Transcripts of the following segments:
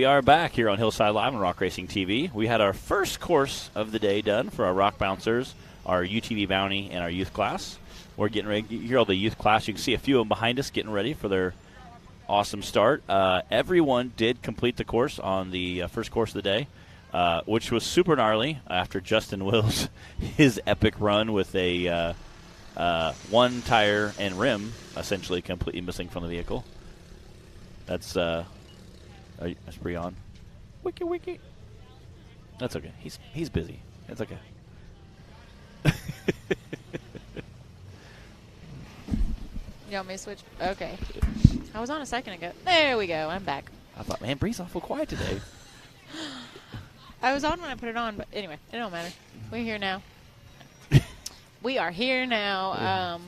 we are back here on Hillside Live on Rock Racing TV. We had our first course of the day done for our rock bouncers, our UTV bounty, and our youth class. We're getting ready. You hear all the youth class. You can see a few of them behind us getting ready for their awesome start. Everyone did complete the course on the first course of the day, which was super gnarly after Justin Wills, his epic run with a one tire and rim essentially completely missing from the vehicle. That's Breon. Wiki. That's okay. He's busy. It's okay. You want me to switch? Okay. I was on a second ago. There we go. I'm back. I thought, man, Bree's awful quiet today. I was on when I put it on, but anyway, it don't matter. We're here now. We are here now.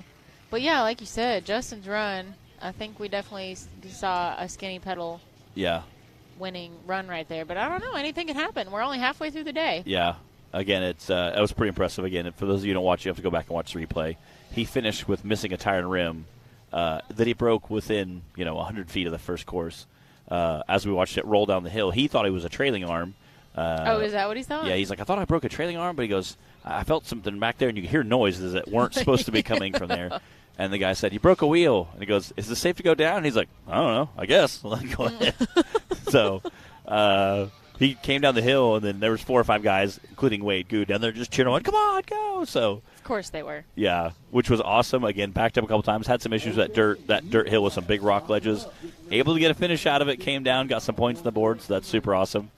But yeah, like you said, Justin's run, I think we definitely saw a skinny pedal winning run right there. But I don't know. Anything can happen. We're only halfway through the day. Yeah. Again, it was pretty impressive. Again, for those of you who don't watch, you have to go back and watch the replay. He finished with missing a tire and rim that he broke within 100 feet of the first course. As we watched it roll down the hill, he thought it was a trailing arm. Is that what he thought? Yeah, he's like, I thought I broke a trailing arm, but he goes, I felt something back there, and you could hear noises that weren't supposed to be coming from there. And the guy said, you broke a wheel. And he goes, is it safe to go down? And he's like, I don't know, I guess. Go ahead. So he came down the hill, and then there was 4 or 5 guys, including Wade Good, down there just cheering on, come on, go. So of course they were. Yeah, which was awesome. Again, backed up a couple times, had some issues with that dirt hill with some big rock ledges. Able to get a finish out of it, came down, got some points on the board, so that's super awesome.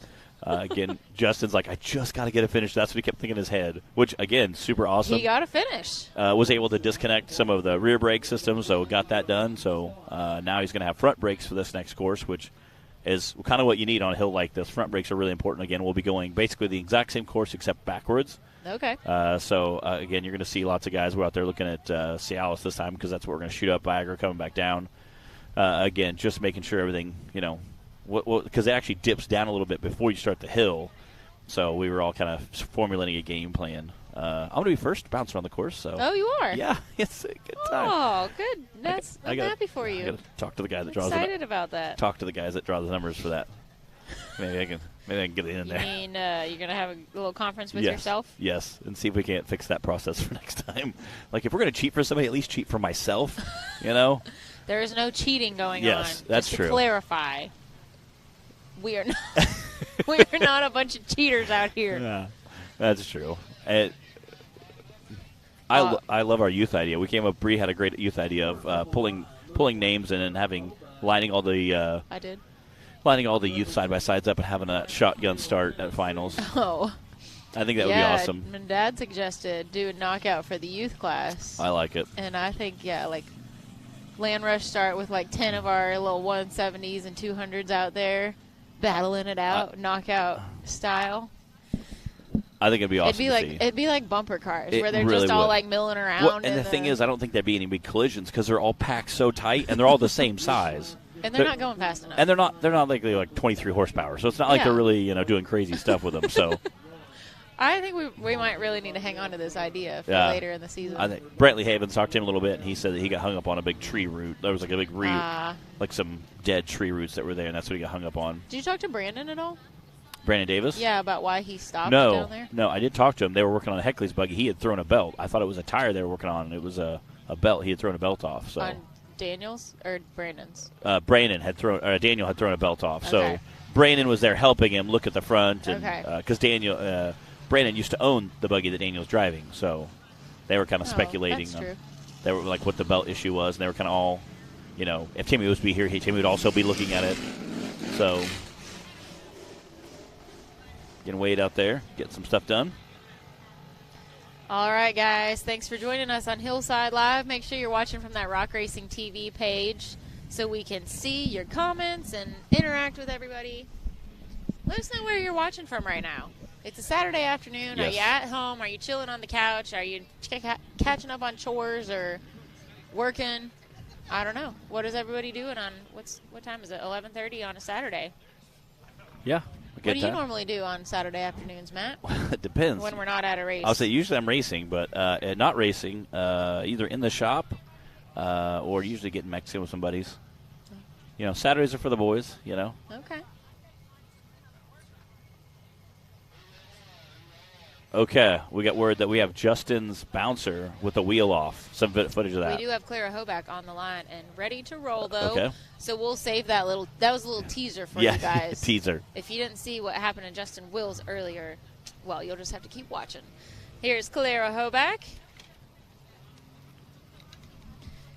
Again, Justin's like, I just got to get a finish. That's what he kept thinking in his head, which, again, super awesome. He got a finish. Was able to disconnect some of the rear brake system, so got that done. So now he's going to have front brakes for this next course, which is kind of what you need on a hill like this. Front brakes are really important. Again, we'll be going basically the exact same course except backwards. Okay. So, again, you're going to see lots of guys. We're out there looking at Cialis this time because that's what we're going to shoot up Viagra coming back down. Again, just making sure everything, because it actually dips down a little bit before you start the hill. So we were all kind of formulating a game plan. I'm going to be first bouncer on the course. So. Oh, you are? Yeah, it's a good time. Oh, good. I'm happy for you. I got to talk to the guy that draws excited about that. Talk to the guys that draw the numbers for that. Maybe I can get it in there. You mean you're going to have a little conference with yourself? Yes, and see if we can't fix that process for next time. Like, if we're going to cheat for somebody, at least cheat for myself, There is no cheating going on. Yes, that's Just true. To clarify, we are not a bunch of cheaters out here. Yeah, that's true. I love our youth idea. We came up. Bree had a great youth idea of pulling names in and lining all the. I did. Lining all the youth side by sides up and having a shotgun start at finals. Oh. I think that would be awesome. And Dad suggested do a knockout for the youth class. I like it. And I think Land Rush start with 10 of our little 170s and 200s out there, battling it out, knockout style. I think it'd be awesome. It'd be like bumper cars where they're really just all would. milling around. Well, and the thing is, I don't think there'd be any big collisions because they're all packed so tight and they're all the same size. And they're not going fast enough. And they're not like 23 horsepower, so it's not like they're really doing crazy stuff with them. So I think we might really need to hang on to this idea for later in the season. I think Brantley Havens talked to him a little bit, and he said that he got hung up on a big tree root. There was a big root, like some dead tree roots that were there, and that's what he got hung up on. Did you talk to Brandon at all? Brandon Davis? Yeah, about why he stopped down there? No, I did talk to him. They were working on a Heckley's buggy. He had thrown a belt. I thought it was a tire they were working on. It was a belt. He had thrown a belt off. So. On Daniel's or Brandon's? Daniel had thrown a belt off. Okay. So Brandon was there helping him look at the front. Because Brandon used to own the buggy that Daniel's driving. So they were kind of speculating. That's true. They were like what the belt issue was. And they were kind of all, if Timmy was here, Timmy would also be looking at it. So getting Wade out there, getting some stuff done. All right, guys. Thanks for joining us on Hillside Live. Make sure you're watching from that Rock Racing TV page so we can see your comments and interact with everybody. Let us know where you're watching from right now. It's a Saturday afternoon. Yes. Are you at home? Are you chilling on the couch? Are you catching up on chores or working? I don't know. What is everybody doing on what time is it? 11:30 on a Saturday. Yeah. What do you normally do on Saturday afternoons, Matt? It depends. When we're not at a race. I'll say usually I'm racing, but not racing, either in the shop or usually getting Mexican with some buddies. Saturdays are for the boys, Okay. Okay, we got word that we have Justin's bouncer with the wheel off. Some footage of that. We do have Clara Hoback on the line and ready to roll, though. Okay. So we'll save that little. That was a little teaser for you guys. Teaser. If you didn't see what happened to Justin Wills earlier, well, you'll just have to keep watching. Here's Clara Hoback.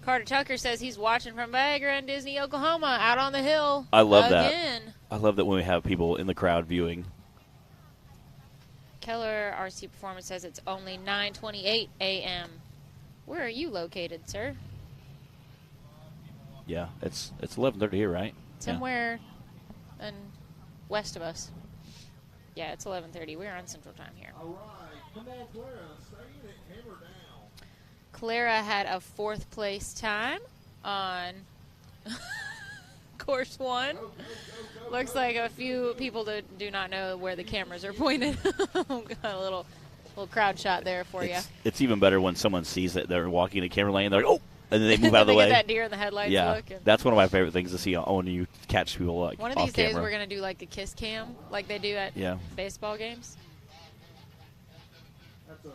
Carter Tucker says he's watching from Viagra and Disney, Oklahoma, out on the hill. I love again. that. I love that when we have people in the crowd viewing. Keller RC Performance says it's only 9:28 a.m. Where are you located, sir? Yeah, it's 11:30 here, right? Somewhere and west of us. Yeah, it's 11:30. We're on Central Time here. All right, come on, Clara, stay in it, hammer down. Clara had a 4th place time on course 1. Looks like a few people do not know where the cameras are pointed. Got a little crowd shot there for you. It's even better when someone sees that they're walking the camera lane. They're like, oh, and then they move out of the way. They get that deer in the headlights look. That's one of my favorite things to see when you catch people like one of these days we're going to do like the kiss cam like they do at baseball games. That's a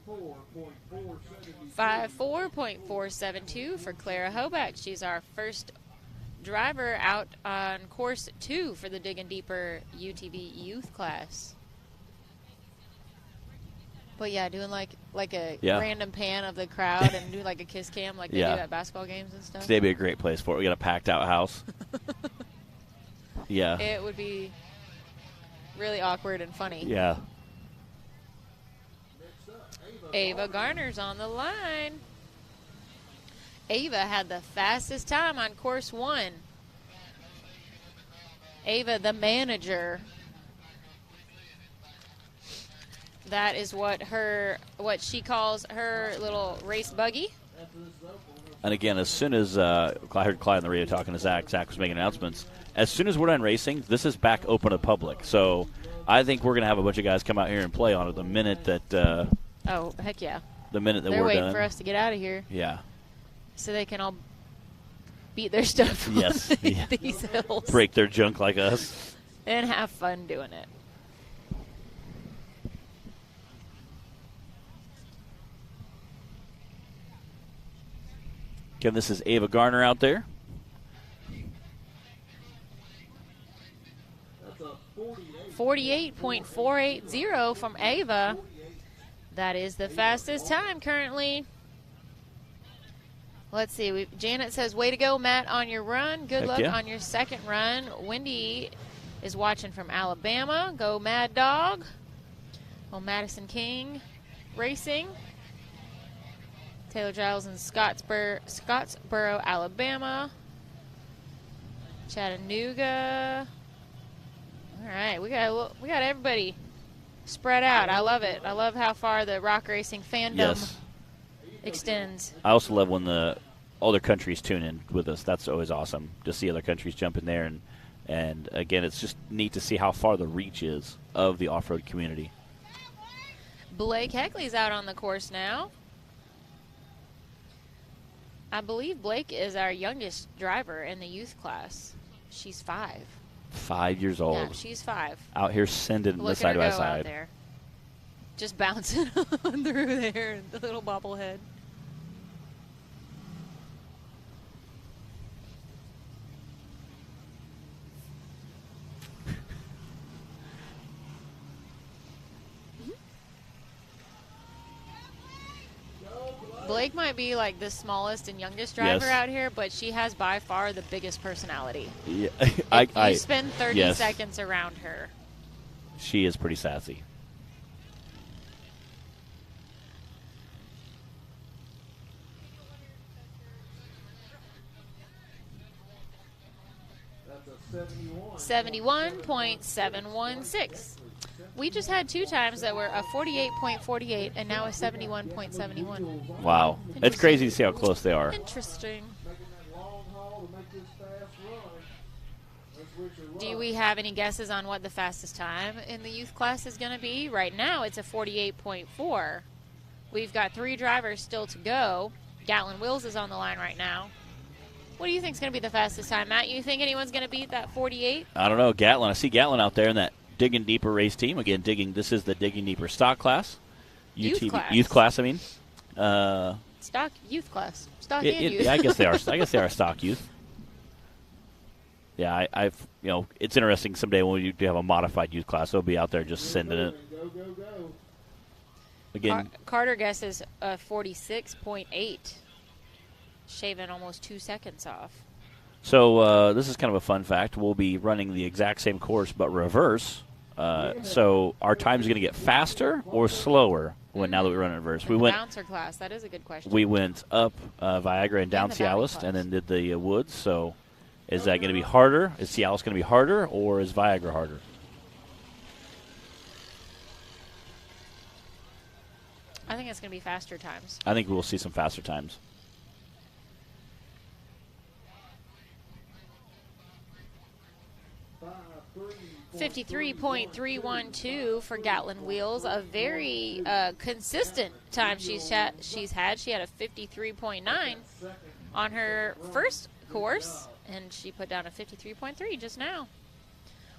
54.472 for Clara Hoback. She's our first driver out on course 2 for the Digging Deeper UTV youth class. But yeah, doing like a random pan of the crowd and do like a kiss cam like they do at basketball games and stuff. Today'd be a great place for it. We got a packed out house. Yeah. It would be really awkward and funny. Yeah. Ava Garner's on the line. Ava had the fastest time on course 1. Ava, the manager. That is what she calls her little race buggy. And again, as soon as I heard Clyde on the radio talking to Zach was making announcements. As soon as we're done racing, this is back open to public. So I think we're going to have a bunch of guys come out here and play on it the minute that. Oh, heck yeah. The minute that they're we're waiting done. for us to get out of here. Yeah. So they can all beat their stuff yes. on these hills. Break their junk like us. And have fun doing it. Again, this is Ava Garner out there. That's a 48.480 from Ava. That is the fastest time currently. Let's see. Janet says, way to go, Matt, on your run. Good luck on your second run. Wendy is watching from Alabama. Go Mad Dog. Oh, Madison King Racing. Taylor Giles in Scottsboro, Alabama. Chattanooga. All right, we got everybody spread out. I love it. I love how far the rock racing fandom extends. I also love when the other countries tune in with us. That's always awesome to see other countries jump in there. And again, it's just neat to see how far the reach is of the off-road community. Blake Heckley's out on the course now. I believe Blake is our youngest driver in the youth class. She's 5. 5 years old. Yeah, she's 5. Out here sending the side by side. Out there. Just bouncing on through there, the little bobblehead. Blake might be like the smallest and youngest driver out here, but she has by far the biggest personality. Yeah, you spend 30 seconds around her. She is pretty sassy. That's a 71.716. We just had 2 times that were a 48.48 and now a 71.71. Wow. It's crazy to see how close they are. Interesting. Do we have any guesses on what the fastest time in the youth class is going to be? Right now it's a 48.4. We've got 3 drivers still to go. Gatlin Wills is on the line right now. What do you think is going to be the fastest time, Matt? You think anyone's going to beat that 48? I don't know. Gatlin. I see Gatlin out there in that Digging Deeper race team. Again, this is the Digging Deeper stock class. Youth class. Youth class, I mean. Stock youth class. Stock and youth. Yeah, I guess they are. I guess they are stock youth. Yeah, I've it's interesting someday when you do have a modified youth class, they'll be out there just sending it. Go, go, go. Again, Carter guesses 46.8, shaving almost 2 seconds off. so this is kind of a fun fact. We'll be running the exact same course but reverse. So our time is going to get faster or slower now that we run it reverse. We went bouncer class. That is a good question. We went up Viagra and down the Valley Cialis, class. and then did the woods. So is that going to be harder? Is Cialis going to be harder, or is Viagra harder? I think it's going to be faster times. I think we'll see some faster times. Five, three, 53.312 for Gatlin Wheels, a very consistent time she's had. She had a 53.9 on her first course, and she put down a 53.3 just now.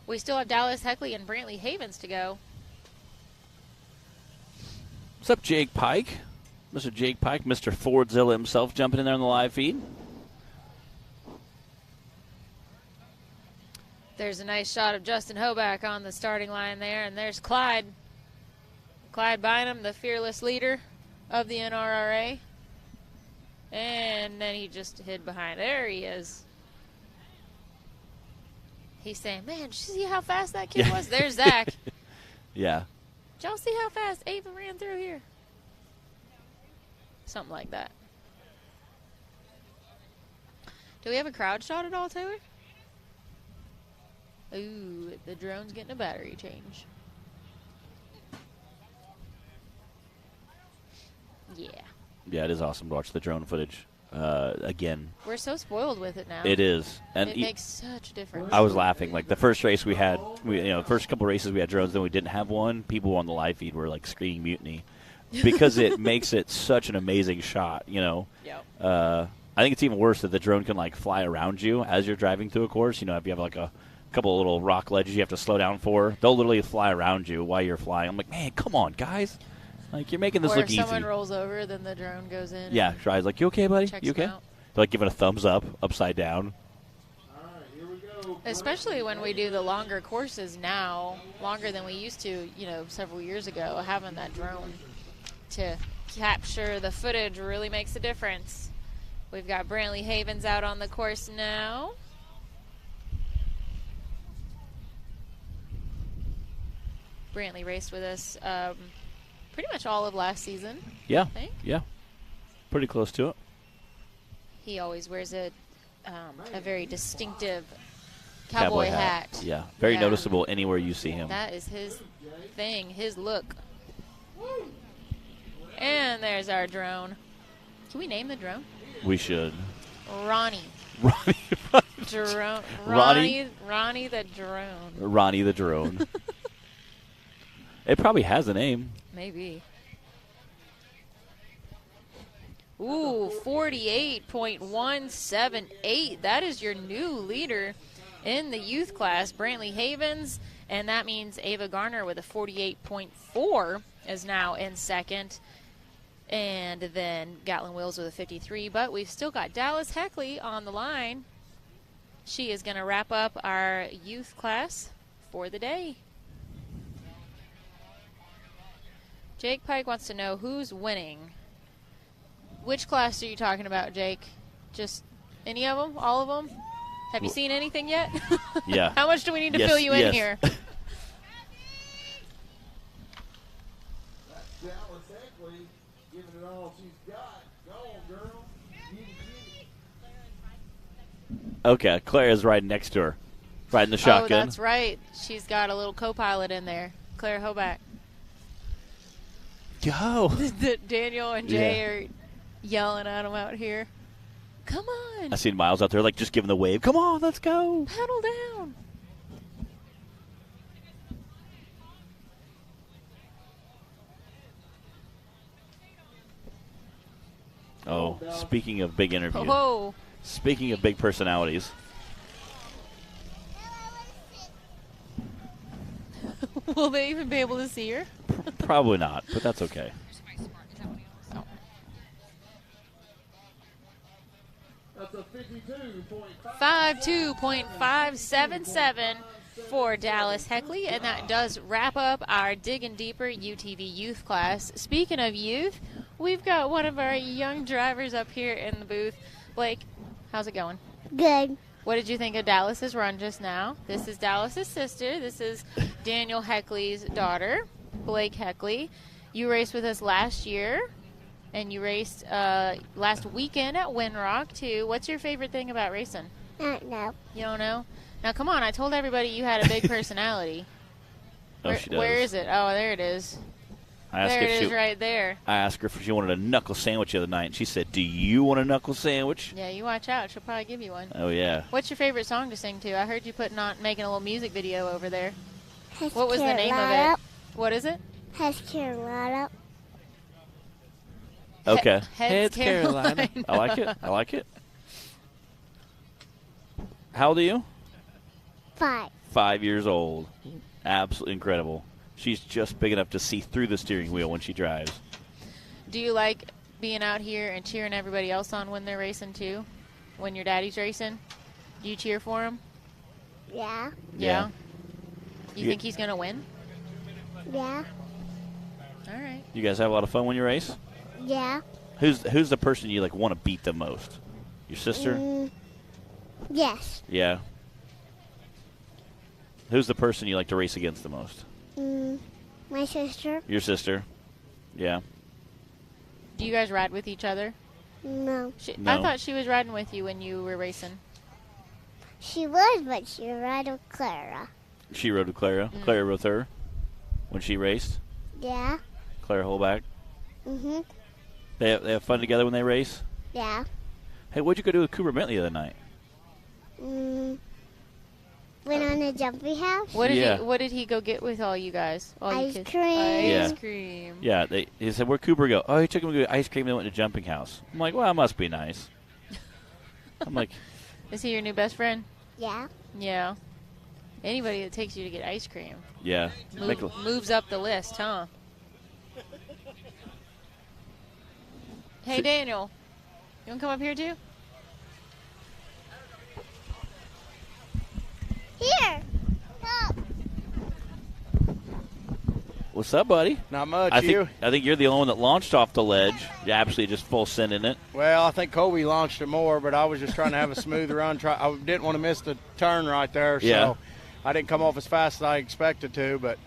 We still have Dallas Heckley and Brantley Havens to go. What's up, Jake Pike? Mr. Jake Pike, Mr. Fordzilla himself, jumping in there on the live feed. There's a nice shot of Justin Hoback on the starting line there, and there's Clyde. Clyde Bynum, the fearless leader of the NRRA. And then he just hid behind. There he is. He's saying, man, did you see how fast that kid was? There's Zach. Yeah. Did y'all see how fast Ava ran through here? Something like that. Do we have a crowd shot at all, Taylor? Ooh, the drone's getting a battery change. Yeah. Yeah, it is awesome to watch the drone footage again. We're so spoiled with it now. It is. And it makes such a difference. I was laughing. Like the first race we had, first couple races we had drones, then we didn't have one. People on the live feed were like screaming mutiny because it makes it such an amazing shot, Yep. I think it's even worse that the drone can like fly around you as you're driving through a course. If you have like a couple of little rock ledges you have to slow down for, they'll literally fly around you while you're flying. I'm like, man, come on, guys. Like, you're making this or look if easy. someone rolls over, then the drone goes in. Yeah, tries like, you okay, buddy? Checks You okay? them out. They're like giving a thumbs up, upside down. All right, here we go. Especially when we do the longer courses now, longer than we used to, several years ago, having that drone to capture the footage really makes a difference. We've got Brantley Havens out on the course now. Brantley raced with us pretty much all of last season. Yeah, I think. yeah. Pretty close to it. He always wears a very distinctive cowboy hat. Yeah, very Yeah. noticeable anywhere you see him. That is his thing, his look. And there's our drone. Can we name the drone? We should. Ronnie. Ronnie, Drone. Ronnie? Ronnie the drone. Ronnie the drone. It probably has a name. Maybe. Ooh, 48.178. That is your new leader in the youth class, Brantley Havens. And that means Ava Garner with a 48.4 is now in second. And then Gatlin Wills with a 53. But we've still got Dallas Heckley on the line. She is going to wrap up our youth class for the day. Jake Pike wants to know who's winning. Which class are you talking about, Jake? Just any of them? All of them? Have you seen anything yet? Yeah. How much do we need to Yes, fill you in yes. here? That's Dallas Heckley giving it all she's got. Go on, girl. Get it. Okay, Claire is riding next to her. Riding the Oh, shotgun. that's right. She's got a little co-pilot in there. Claire Hoback. Go. Daniel and Jay are yelling at him out here. Come on. I seen Miles out there like just giving the wave. Come on, let's go. Pedal down. Oh, speaking of big interview. Whoa. Speaking of big personalities. Will they even be able to see her? Probably not, but that's okay. That's a 52.577 for Dallas Heckley, and that does wrap up our Digging Deeper UTV youth class. Speaking of youth, we've got one of our young drivers up here in the booth. Blake, how's it going? Good. What did you think of Dallas's run just now? This is Dallas's sister. This is Daniel Heckley's daughter, Blake Heckley. You raced with us last year, and you raced last weekend at Windrock, too. What's your favorite thing about racing? I don't know. You don't know? Now, come on. I told everybody you had a big personality. Oh, she does. Where is it? Oh, there it is. There it is right there. I asked her if she wanted a knuckle sandwich the other night, and she said, "Do you want a knuckle sandwich?" Yeah, you watch out. She'll probably give you one. Oh, yeah. What's your favorite song to sing to? I heard you making a little music video over there. Has What was the name of it? What is it? Has Carolina. Okay. Heads Carolina. I like it. I like it. How old are you? 5. 5 years old. Absolutely incredible. She's just big enough to see through the steering wheel when she drives. Do you like being out here and cheering everybody else on when they're racing too? When your daddy's racing? Do you cheer for him? Yeah. Yeah. You You- think he's going to win? Yeah. All right. You guys have a lot of fun when you race? Yeah. Who's the person you want to beat the most? Your sister? Yes. Yeah. Who's the person you like to race against the most? My sister. Your sister. Yeah. Do you guys ride with each other? No. No. I thought she was riding with you when you were racing. She was, but she rode with Clara. She rode with Clara. Clara rode with her when she raced. Yeah. Clara Holback. Mm-hmm. They have fun together when they race? Yeah. Hey, what'd you go do with Cooper Bentley the other night? Went on the jumpy house. What did Yeah. What did he go get with all you guys? All you Ice kids? cream. Yeah. Ice cream. Yeah, he said, where'd Cooper go? Oh, he took him to get ice cream and went to jumping house. I'm like, well, that must be nice. I'm like, Is he your new best friend? Yeah. Yeah. Anybody that takes you to get ice cream yeah. moves up the list, huh? Hey, Daniel. You want to come up here, too? Here. Look. What's up, buddy? Not much. I you? think you're the only one that launched off the ledge. You absolutely just full send in it. Well, I think Kobe launched it more, but I was just trying to have a smooth run. I didn't want to miss the turn right there, so Yeah. I didn't come off as fast as I expected to. But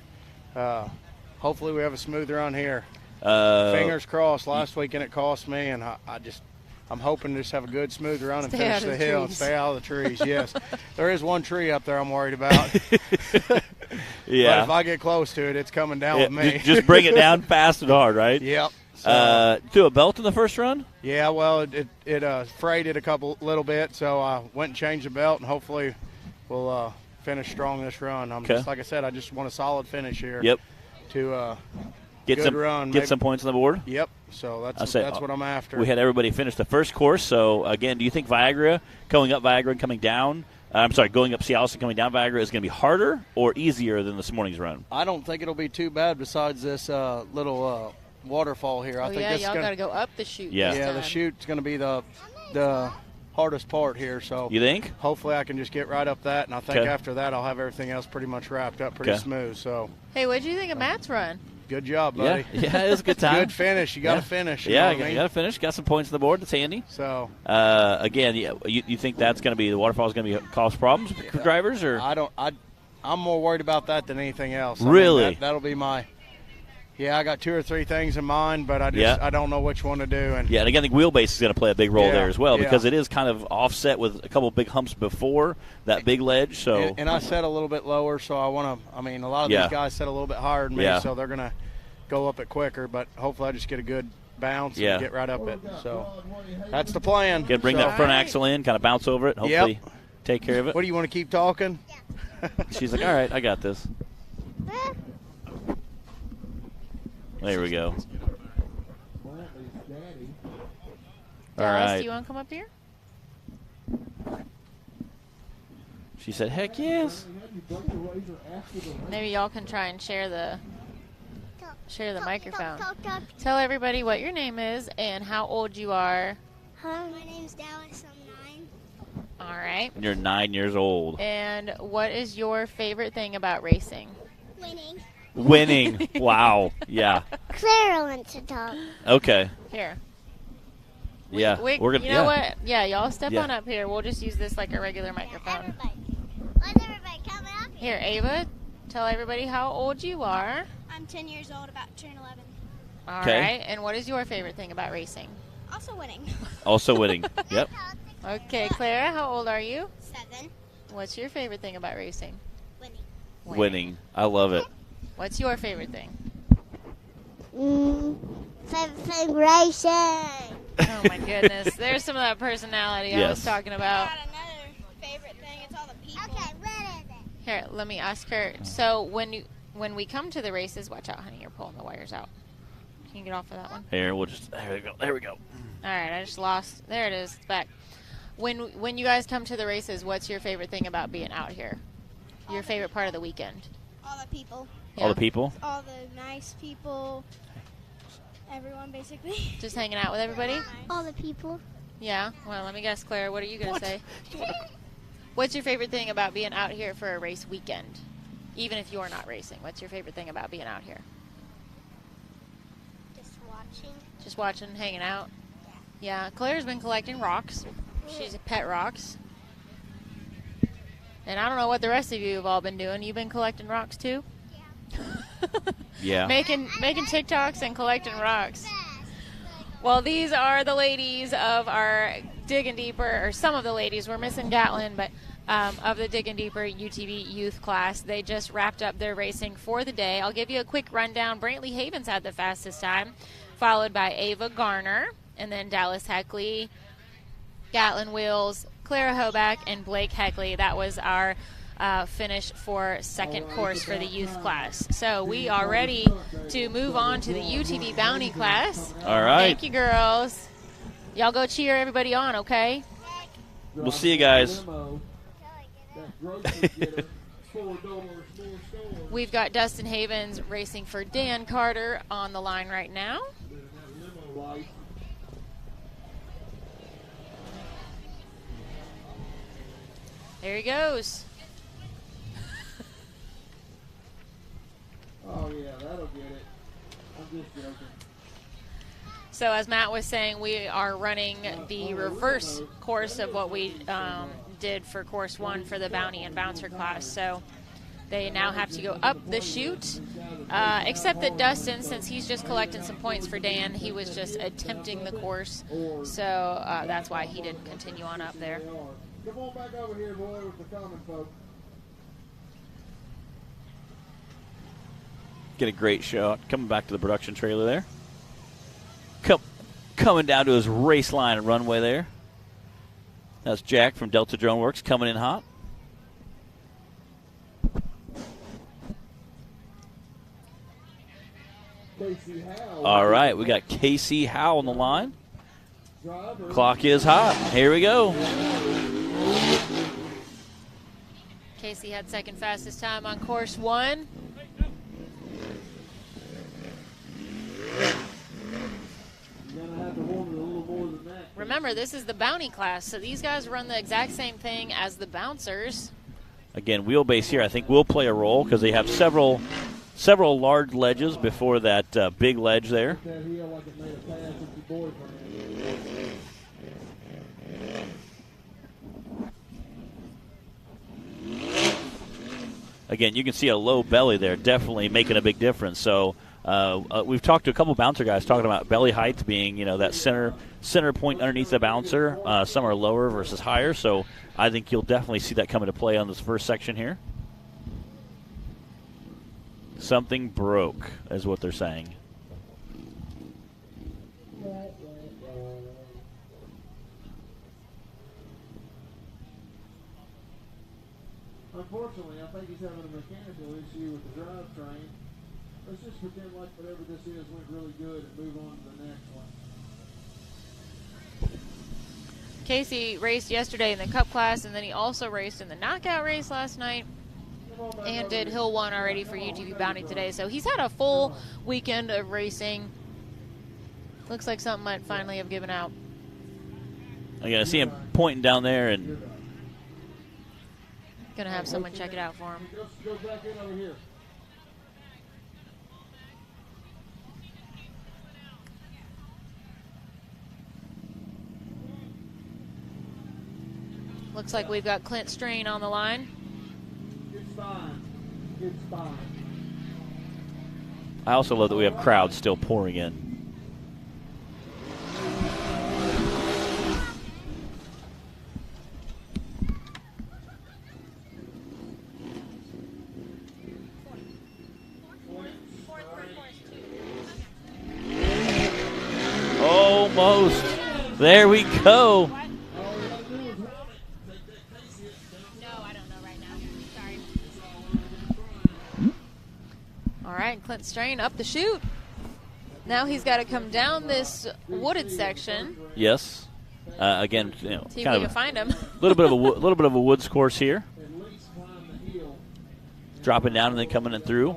hopefully we have a smooth run here. Fingers crossed. Last weekend it cost me, and I'm hoping to just have a good smooth run and Stay finish out of the the hill and trees. stay out of the trees. Yes, there is one tree up there I'm worried about. Yeah. But if I get close to it, it's coming down with me. Just bring it down fast and hard, right? Yep. So, Do a belt in the first run? yeah, well, it frayed it a little bit, so I went and changed the belt, and hopefully we'll finish strong this run. Okay. Like I said, I just want a solid finish here. Yep. To Get good some run, Get maybe. some points on the board. Yep. So that's what I'm after. We had everybody finish the first course. So again, do you think Viagra going up Viagra and coming down? Going up Cialis and coming down Viagra is going to be harder or easier than this morning's run? I don't think it'll be too bad. Besides this little waterfall here, I think this y'all is got to go up the chute. Yeah. this yeah, time. the chute's going to be the hardest part here. So You think? hopefully I can just get right up that, and I think Okay. after that I'll have everything else pretty much wrapped up pretty Okay. smooth. So Hey, what did you think of Matt's run? good job, Yeah, buddy. yeah, it was a good time. Good finish. You got to Yeah. finish. Yeah, know what I you mean? got to finish. Got some points on the board. That's handy. So Again, you think that's going to be the waterfall is going to cause problems for drivers, or I'm more worried about that than anything else. I mean, Really? that'll be my. Yeah, I got 2 or 3 things in mind, but I don't know which one to do. And yeah, and again, the wheelbase is going to play a big role Yeah, there as well yeah. because it is kind of offset with a couple of big humps before that big ledge. So and I set a little bit lower, so I want to. I mean, a lot of Yeah. these guys set a little bit higher than me, Yeah. so they're gonna go up it quicker. But hopefully, I just get a good bounce Yeah. and get right up it. So that's the plan. Again, bring So- that front axle in, kind of bounce over it, hopefully take care of it. What do you want to keep talking? She's like, all right, I got this. There we go. All Dallas, right. do you want to come up here? She said, heck yes. you break the razor after the race. Maybe y'all can try and share the microphone. Talk. Tell everybody what your name is and how old you are. My name's Dallas. I'm 9. All right. You're 9 years old. And what is your favorite thing about racing? Winning. Winning. Wow. Yeah. Clara wants to talk. Okay. Here. Yeah. We're gonna. you know what? Yeah, y'all step Yeah. on up here. We'll just use this like a regular microphone. Everybody. Where's everybody coming up Here, Ava, tell everybody how old you are. I'm 10 years old, about to turn 11. All Okay. right. And what is your favorite thing about racing? Also winning. Also winning. Yep. Okay, Clara, how old are you? 7. What's your favorite thing about racing? Winning. Winning. I love it. What's your favorite thing? Favorite thing racing. Oh my goodness. There's some of that personality I was Yes. talking I about. got another favorite thing. It's all the people. Okay, what is it? Here, let me ask her. So when we come to the races, watch out, honey, you're pulling the wires out. Can you get off of that one? Here, we'll just. There we go. There we go. All right, I just lost. There it is. It's back. When you guys come to the races, what's your favorite thing about being out here? Your favorite part of the weekend? All the people. All the people. All the nice people. Everyone, basically. Just hanging out with everybody? All the people. Yeah. Well, let me guess, Claire. What are you going to say? What's your favorite thing about being out here for a race weekend? Even if you're not racing, what's your favorite thing about being out here? Just watching. Just watching, hanging out? Yeah. Claire's been collecting rocks. She's a pet rocks. And I don't know what the rest of you have all been doing. You've been collecting rocks too? Yeah. Making TikToks and collecting rocks. Well, these are the ladies of our Digging Deeper, or some of the ladies. We're missing Gatlin, but of the Digging Deeper UTV youth class. They just wrapped up their racing for the day. I'll give you a quick rundown. Brantley Havens had the fastest time, followed by Ava Garner, and then Dallas Heckley, Gatlin Wheels, Clara Hoback, and Blake Heckley. That was our finish for second course for the youth class. So we are ready to move on to the UTV Bounty class. All right. Thank you, girls. Y'all go cheer everybody on, okay? We'll see you guys. We've got Dustin Havens racing for Dan Carter on the line right now. There he goes. Oh, yeah, that'll get it. I'm just joking. So as Matt was saying, we are running the reverse course of what we did for course 1 for the Bounty and Bouncer class. So they now have to go up the chute, except that Dustin, since he's just collecting some points for Dan, he was just attempting the course. So that's why he didn't continue on up there. Come on back over here, boy, with the common folk. Get a great shot. Coming back to the production trailer there. Coming down to his race line and runway there. That's Jack from Delta Drone Works coming in hot. Casey Howe. All right, we got Casey Howe on the line. Driver. Clock is hot. Here we go. Casey had second fastest time on course 1. You're going to have to warm it a little more than that. Remember, this is the Bounty class, so these guys run the exact same thing as the Bouncers. Again, wheelbase here I think will play a role because they have several large ledges before that big ledge there. That heel like it made a pass with your boyfriend. Again, you can see a low belly there, definitely making a big difference. So we've talked to a couple bouncer guys talking about belly height being, that center point underneath the bouncer. Some are lower versus higher. So I think you'll definitely see that come into play on this first section here. Something broke, is what they're saying. Unfortunately, I think he's having a mechanical issue with the drivetrain. Let's just pretend like whatever this is went really good and move on to the next one. Casey raced yesterday in the Cup class, and then he also raced in the Knockout race last night. and did Hill 1 already for UTV Bounty today. So he's had a full weekend of racing. Looks like something might finally have given out. I see him pointing down there, and Gonna have someone check it out for him. Go back in over here. Looks like we've got Clint Strain on the line. It's fine. It's fine. I also love that we have crowds still pouring in. Almost. There we go. No, I don't know right now. Sorry. All right, Clint Strain up the chute. Now he's got to come down this wooded section. Yes. Again, See if we kind can of find him. little bit of a woods course here. Dropping down and then coming in through.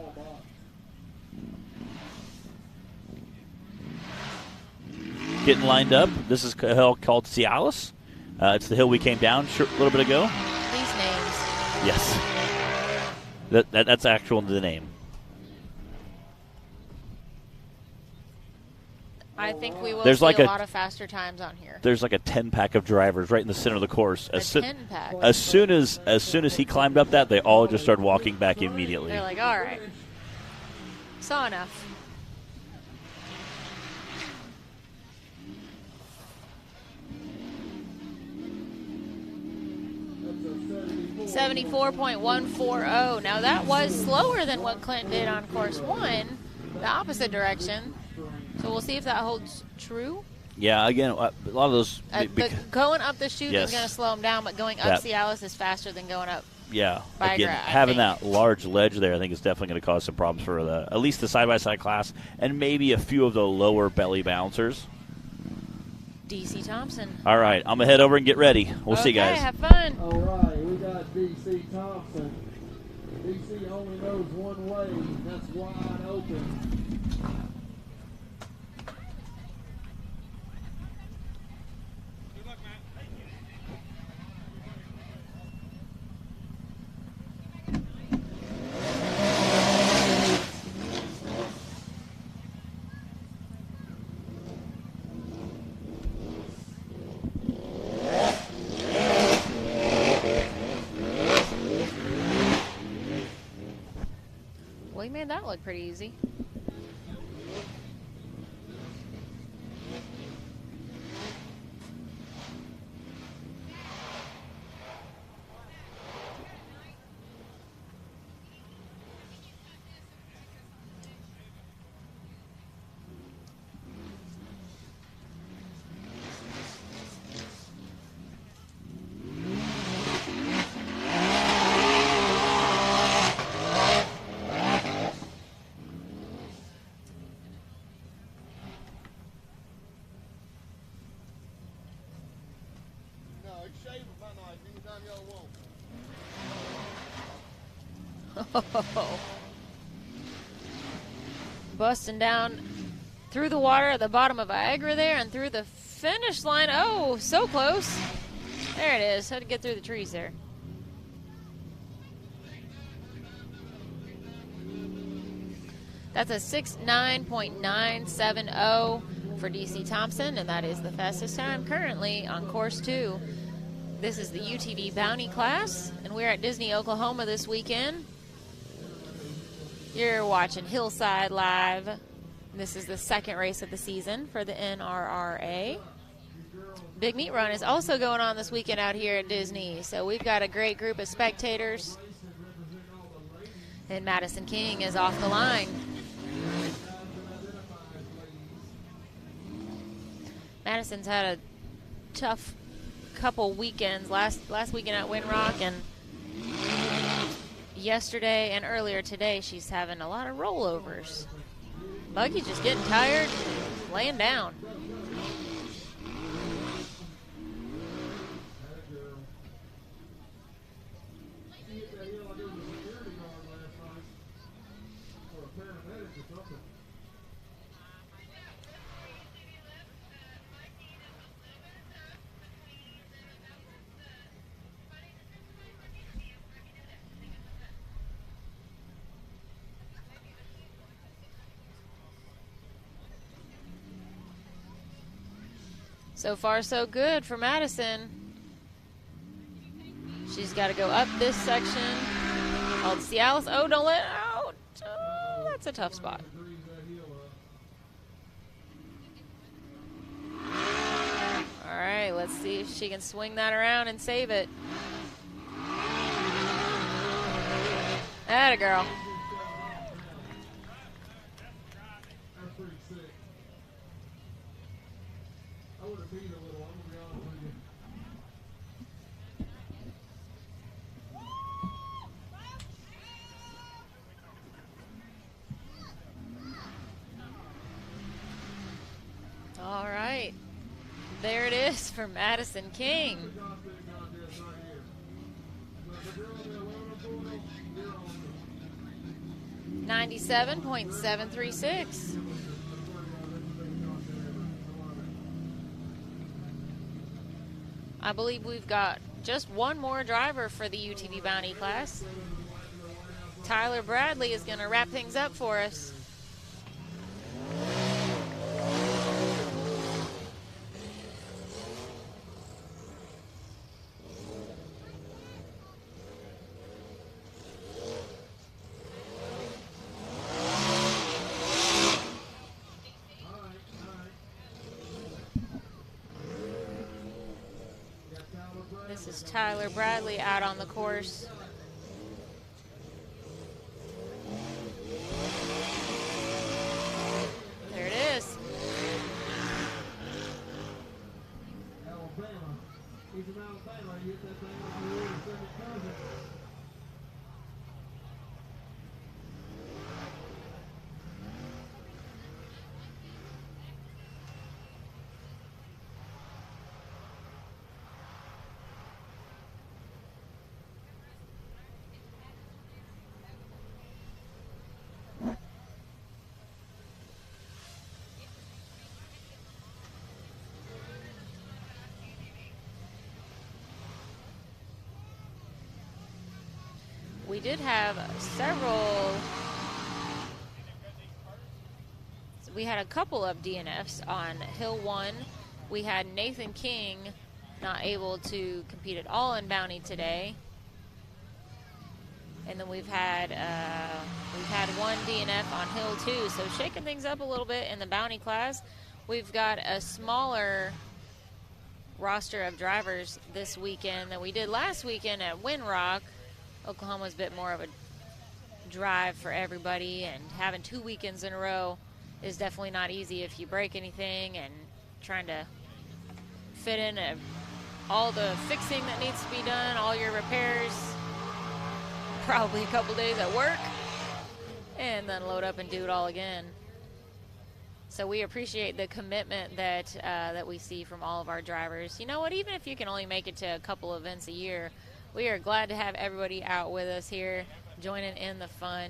Getting lined up. This is a hill called Cialis. It's the hill we came down a little bit ago. These names. Yes. That's actual the name. I think we will There's see like a a- lot of faster times on here. There's like a 10-pack of drivers right in the center of the course. A 10-pack. As soon as he climbed up that, they all just started walking back immediately. They're like, all right. Saw enough. 74.140. Now that was slower than what Clint did on course 1, the opposite direction. So we'll see if that holds true. Yeah, again, a lot of those. Going up the chute Yes. is going to slow him down, but going up Cialis is faster than going up. Yeah, By again, grad, I having think. that large ledge there, I think is definitely going to cause some problems for at least the side-by-side class, and maybe a few of the lower belly bouncers. DC Thompson. All right, I'm going to head over and get ready. We'll see you guys. Have fun. All right, we got DC Thompson. DC only knows one way, and that's wide open. Well, he made that look pretty easy. Busting down through the water at the bottom of Viagra there and through the finish line. Oh, so close. There it is. Had to get through the trees there. That's a 6:9.970 for DC Thompson, and that is the fastest time currently on course 2. This is the UTV Bounty class, and we're at Disney, Oklahoma this weekend. You're watching Hillside Live. This is the second race of the season for the NRRA. Big Meat Run is also going on this weekend out here at Disney, so we've got a great group of spectators. And Madison King is off the line. Madison's had a tough couple weekends. Last weekend at Windrock, and yesterday and earlier today she's having a lot of rollovers. Buggy's just getting tired, laying down. paramedic or something. So far, so good for Madison. She's got to go up this section. Called Cialis. Oh, don't let out. Oh, that's a tough spot. All right, let's see if she can swing that around and save it. Atta girl. That's pretty sick. I would have beat a little, I'm going to be honest with you. All right. There it is for Madison King. 97.736. I believe we've got just one more driver for the UTV Bounty class. Tyler Bradley is going to wrap things up for us. This is Tyler Bradley out on the course. There it is. Alabama. He's from Alabama. You get that thing on the road and send it cousin. We did have several. We had a couple of DNFs on Hill 1. We had Nathan King not able to compete at all in Bounty today. And then we've had one DNF on Hill 2. So shaking things up a little bit in the Bounty class. We've got a smaller roster of drivers this weekend than we did last weekend at Windrock. Oklahoma's a bit more of a drive for everybody, and having 2 weekends in a row is definitely not easy if you break anything, and trying to fit in all the fixing that needs to be done, all your repairs, probably a couple days at work, and then load up and do it all again. So we appreciate the commitment that that we see from all of our drivers. You know what, even if you can only make it to a couple events a year, we are glad to have everybody out with us here, joining in the fun.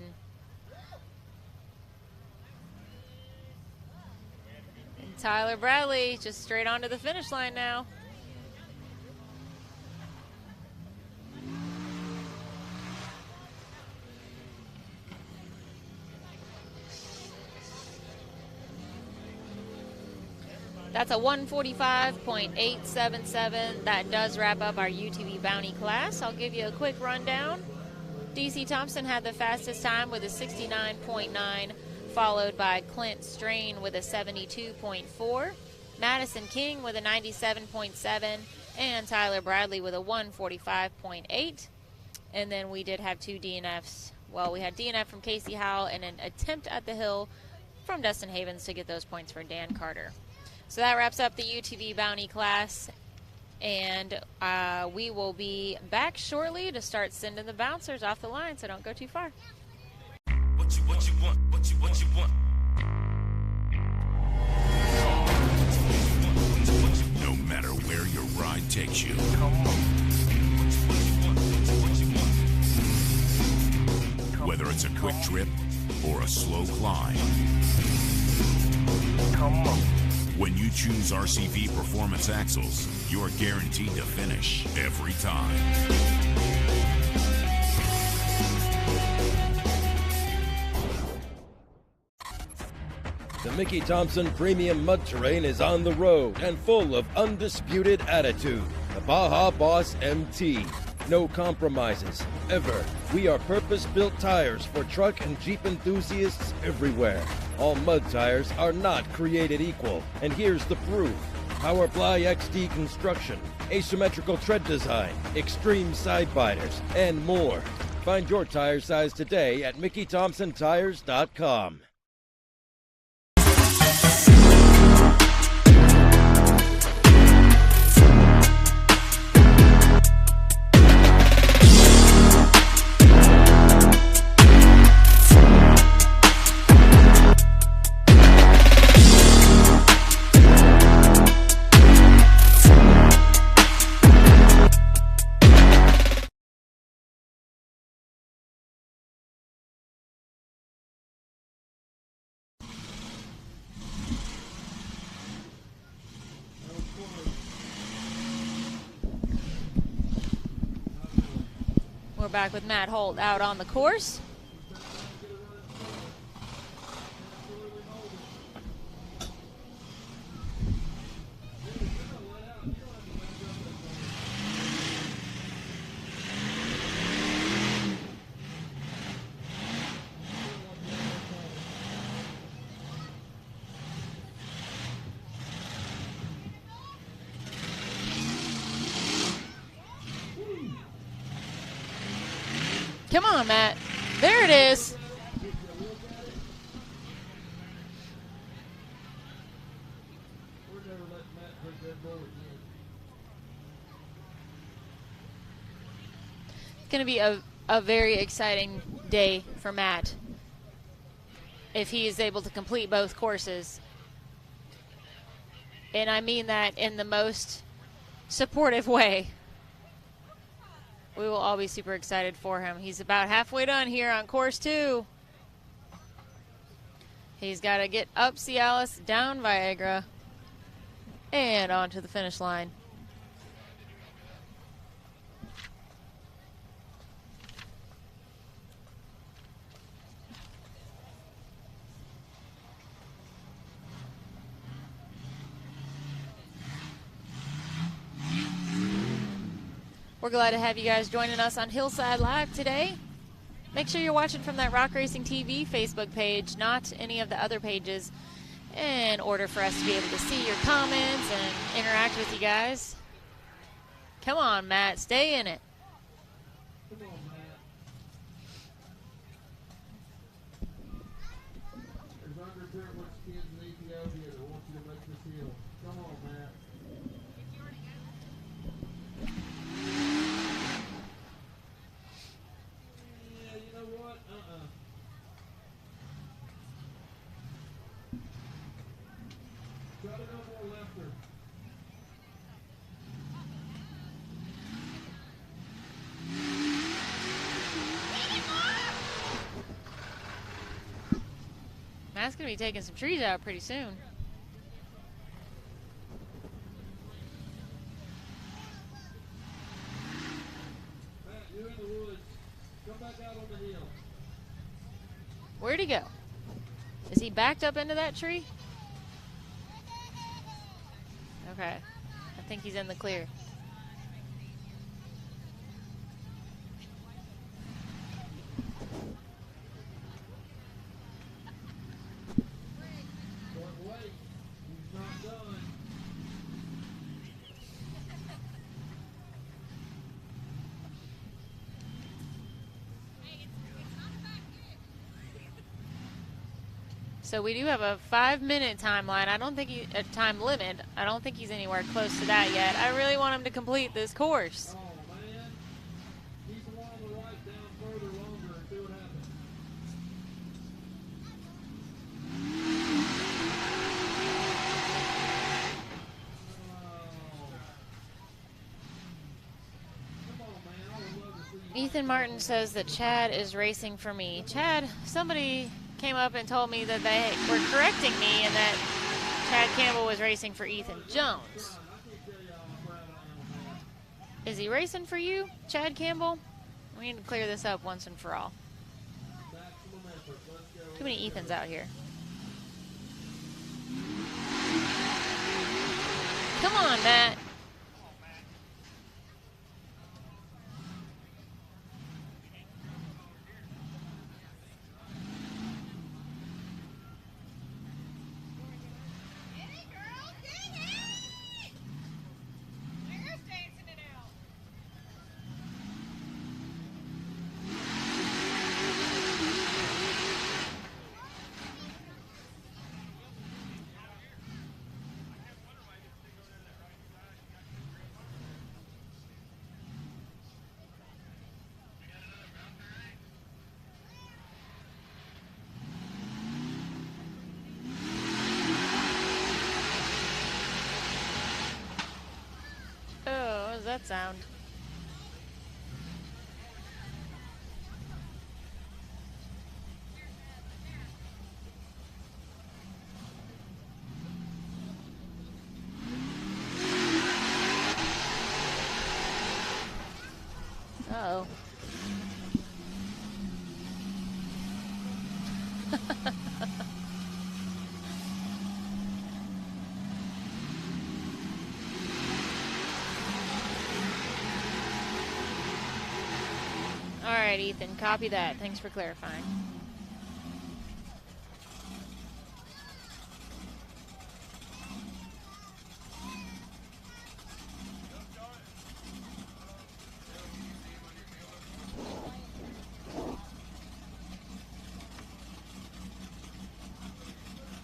And Tyler Bradley just straight onto the finish line now. That's a 145.877. That does wrap up our UTV Bounty class. I'll give you a quick rundown. DC Thompson had the fastest time with a 69.9, followed by Clint Strain with a 72.4, Madison King with a 97.7, and Tyler Bradley with a 145.8. And then we did have 2 DNFs. Well, we had DNF from Casey Howell and an attempt at the hill from Dustin Havens to get those points for Dan Carter. So that wraps up the UTV Bounty class, and we will be back shortly to start sending the bouncers off the line, so don't go too far. What you want, what you want. No matter where your ride takes you. Whether it's a quick trip or a slow climb. Come on. When you choose RCV Performance Axles, you're guaranteed to finish every time. The Mickey Thompson Premium Mud Terrain is on the road and full of undisputed attitude. The Baja Boss MT. No compromises, ever. We are purpose-built tires for truck and Jeep enthusiasts everywhere. All mud tires are not created equal, and here's the proof. Powerfly XD construction, asymmetrical tread design, extreme side biters, and more. Find your tire size today at MickeyThompsonTires.com. We're back with Matt Holt out on the course. Come on, Matt. There it is. It's going to be a very exciting day for Matt if he is able to complete both courses. And I mean that in the most supportive way. We will all be super excited for him. He's about halfway done here on course 2. He's got to get up Cialis, down Viagra, and onto the finish line. We're glad to have you guys joining us on Hillside Live today. Make sure you're watching from that Rock Racing TV Facebook page, not any of the other pages, in order for us to be able to see your comments and interact with you guys. Come on, Matt, stay in it. Come on, Matt. There's underprivileged kids in Ethiopia that want you to make this hill. Come on, Matt. Yeah, you know what? Try to go more lefter. Matt's going to be taking some trees out pretty soon. Matt, you're in the woods. Come back out on the hill. Where'd he go? Is he backed up into that tree? Okay. I think he's in the clear. Don't wait. He's not done. So we do have a 5-minute timeline. I don't think a time limit. I don't think he's anywhere close to that yet. I really want him to complete this course. Oh, man. Keep along the right down further longer and see what happens. Come on, man. I would love to see you. Ethan Martin says that Chad is racing for me. Chad, somebody came up and told me that they were correcting me and that Chad Campbell was racing for Ethan Jones. Is he racing for you, Chad Campbell? We need to clear this up once and for all. Too many Ethans out here. Come on, Matt. Oh, what does that sound? Uh-oh. All right, Ethan, copy that. Thanks for clarifying.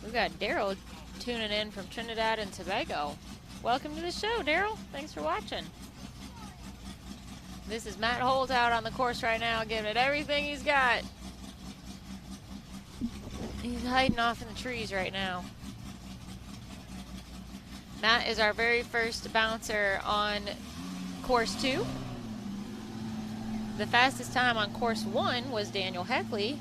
We got Daryl tuning in from Trinidad and Tobago. Welcome to the show, Daryl. Thanks for watching. This is Matt Holt out on the course right now, giving it everything he's got. He's hiding off in the trees right now. Matt is our very first bouncer on course 2. The fastest time on course 1 was Daniel Heckley.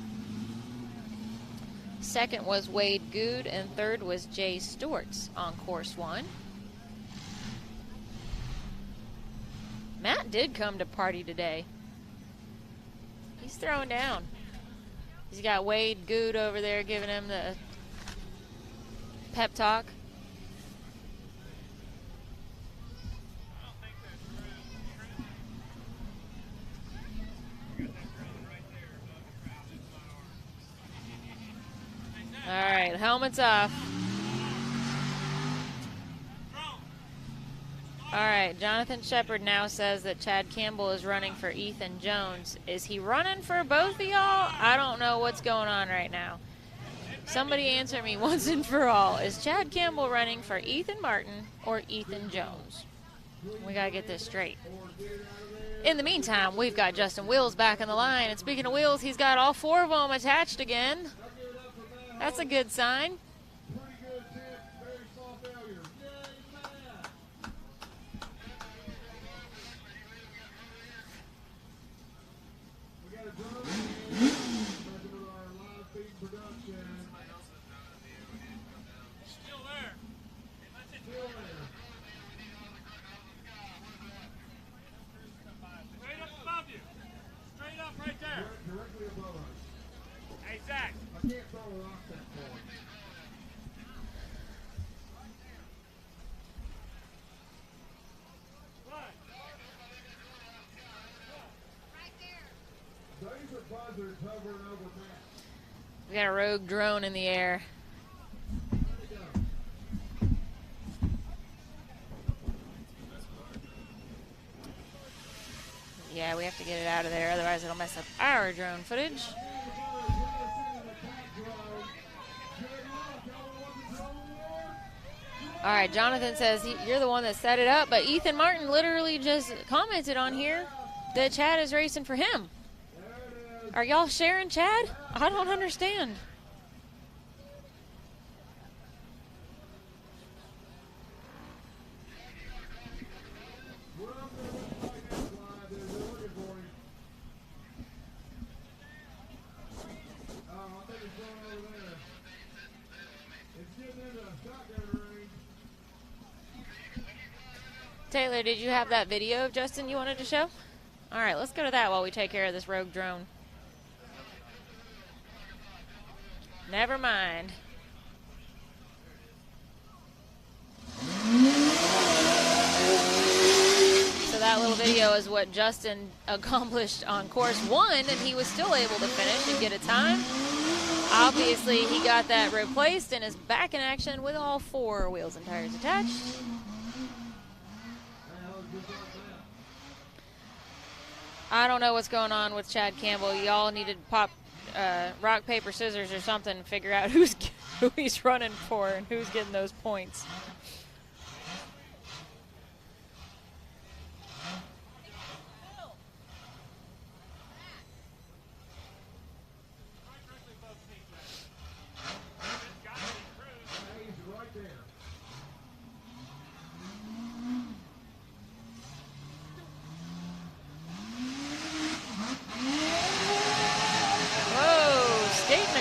Second was Wade Good, and third was Jay Stewart's on course 1. Matt did come to party today. He's throwing down. He's got Wade Good over there giving him the pep talk. All right, helmets off. All right, Jonathan Shepard now says that Chad Campbell is running for Ethan Jones. Is he running for both of y'all? I don't know what's going on right now. Somebody answer me once and for all. Is Chad Campbell running for Ethan Martin or Ethan Jones? We got to get this straight. In the meantime, we've got Justin Wills back in the line. And speaking of Wills, he's got all 4 of them attached again. That's a good sign. We got a rogue drone in the air. Yeah, we have to get it out of there, otherwise it'll mess up our drone footage. All right, Jonathan says you're the one that set it up, but Ethan Martin literally just commented on here that Chad is racing for him. Are y'all sharing Chad? I don't understand. Taylor, did you have that video of Justin you wanted to show? All right, let's go to that while we take care of this rogue drone. Never mind. So that little video is what Justin accomplished on course 1, and he was still able to finish and get a time. Obviously, he got that replaced and is back in action with all 4 wheels and tires attached. I don't know what's going on with Chad Campbell. Y'all need to pop rock, paper, scissors or something and figure out who he's running for and who's getting those points.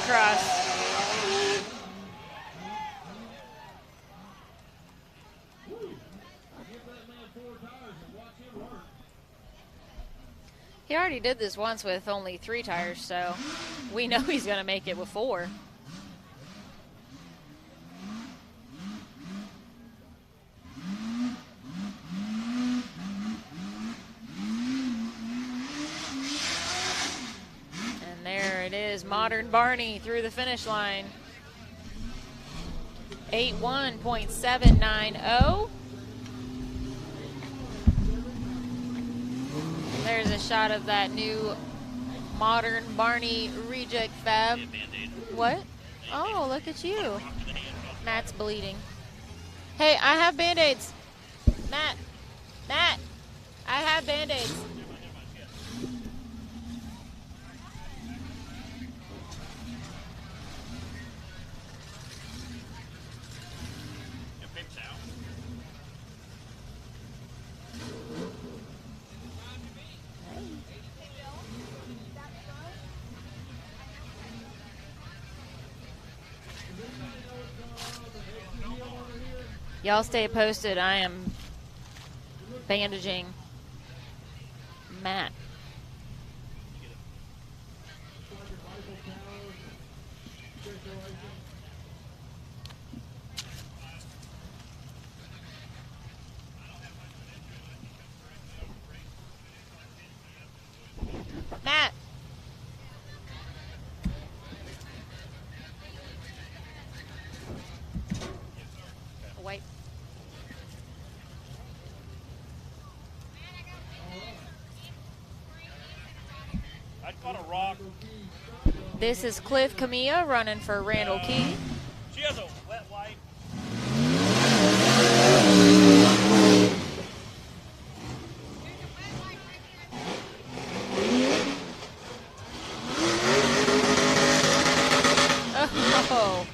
Across. He already did this once with only 3 tires, so we know he's going to make it with 4. Modern Barney through the finish line. 81.790. There's a shot of that new Modern Barney reject fab. What? Oh, look at you. Matt's bleeding. Hey, I have Band-Aids. Matt, I have Band-Aids. Y'all stay posted. I am bandaging Matt. Matt. Wait. This is Cliff Camilla running for Randall Key. She has a wet wipe. Oh.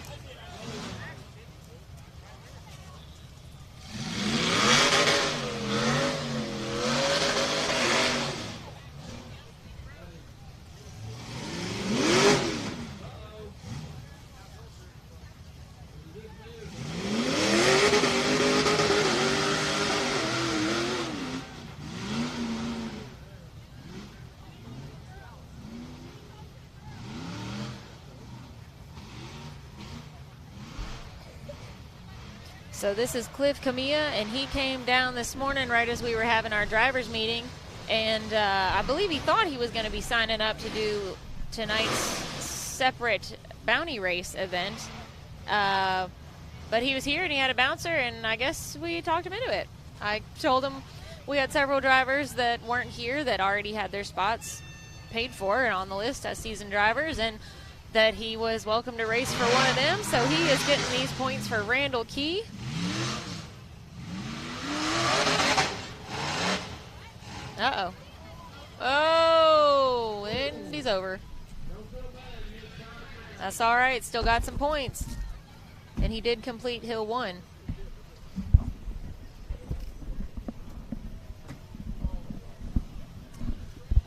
So this is Cliff Camilla, and he came down this morning right as we were having our driver's meeting, and I believe he thought he was going to be signing up to do tonight's separate bounty race event, but he was here and he had a bouncer, and I guess we talked him into it. I told him we had several drivers that weren't here that already had their spots paid for and on the list as seasoned drivers, and that he was welcome to race for one of them, so he is getting these points for Randall Key. Uh-oh. Oh, and he's over. That's all right. Still got some points. And he did complete Hill 1.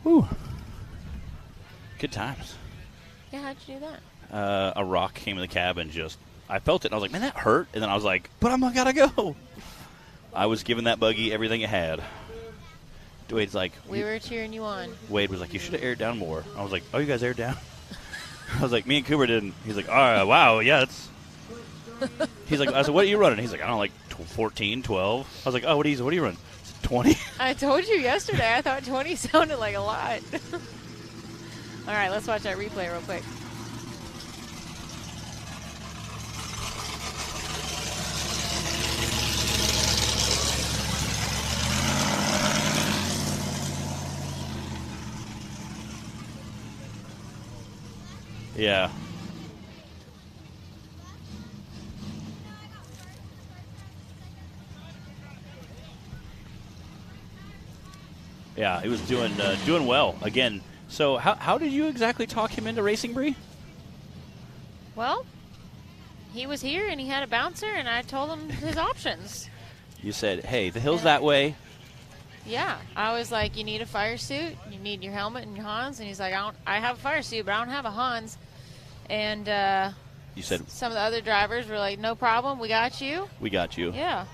Whew. Good times. Yeah, how'd you do that? A rock came in the cab and just, I felt it and I was like, man, that hurt. And then I was like, but I'm gotta go. I was giving that buggy everything it had. Wade's like, we were cheering you on. Wade was like, you should have aired down more. I was like, oh, you guys aired down? I was like, me and Cooper didn't. He's like, oh, wow, yeah, it's. He's like, I said, what are you running? He's like, I don't know, like 14, 12. I was like, oh, what are you running? 20. I told you yesterday. I thought 20 sounded like a lot. All right, let's watch that replay real quick. Yeah. Yeah, he was doing well again. So how did you exactly talk him into racing, Bree? Well, he was here and he had a bouncer, and I told him his options. You said, "Hey, the hill's that way." Yeah, I was like, "You need a fire suit. You need your helmet and your Hans." And he's like, "I have a fire suit, but I don't have a Hans." And you said some of the other drivers were like, "No problem, we got you." We got you. Yeah.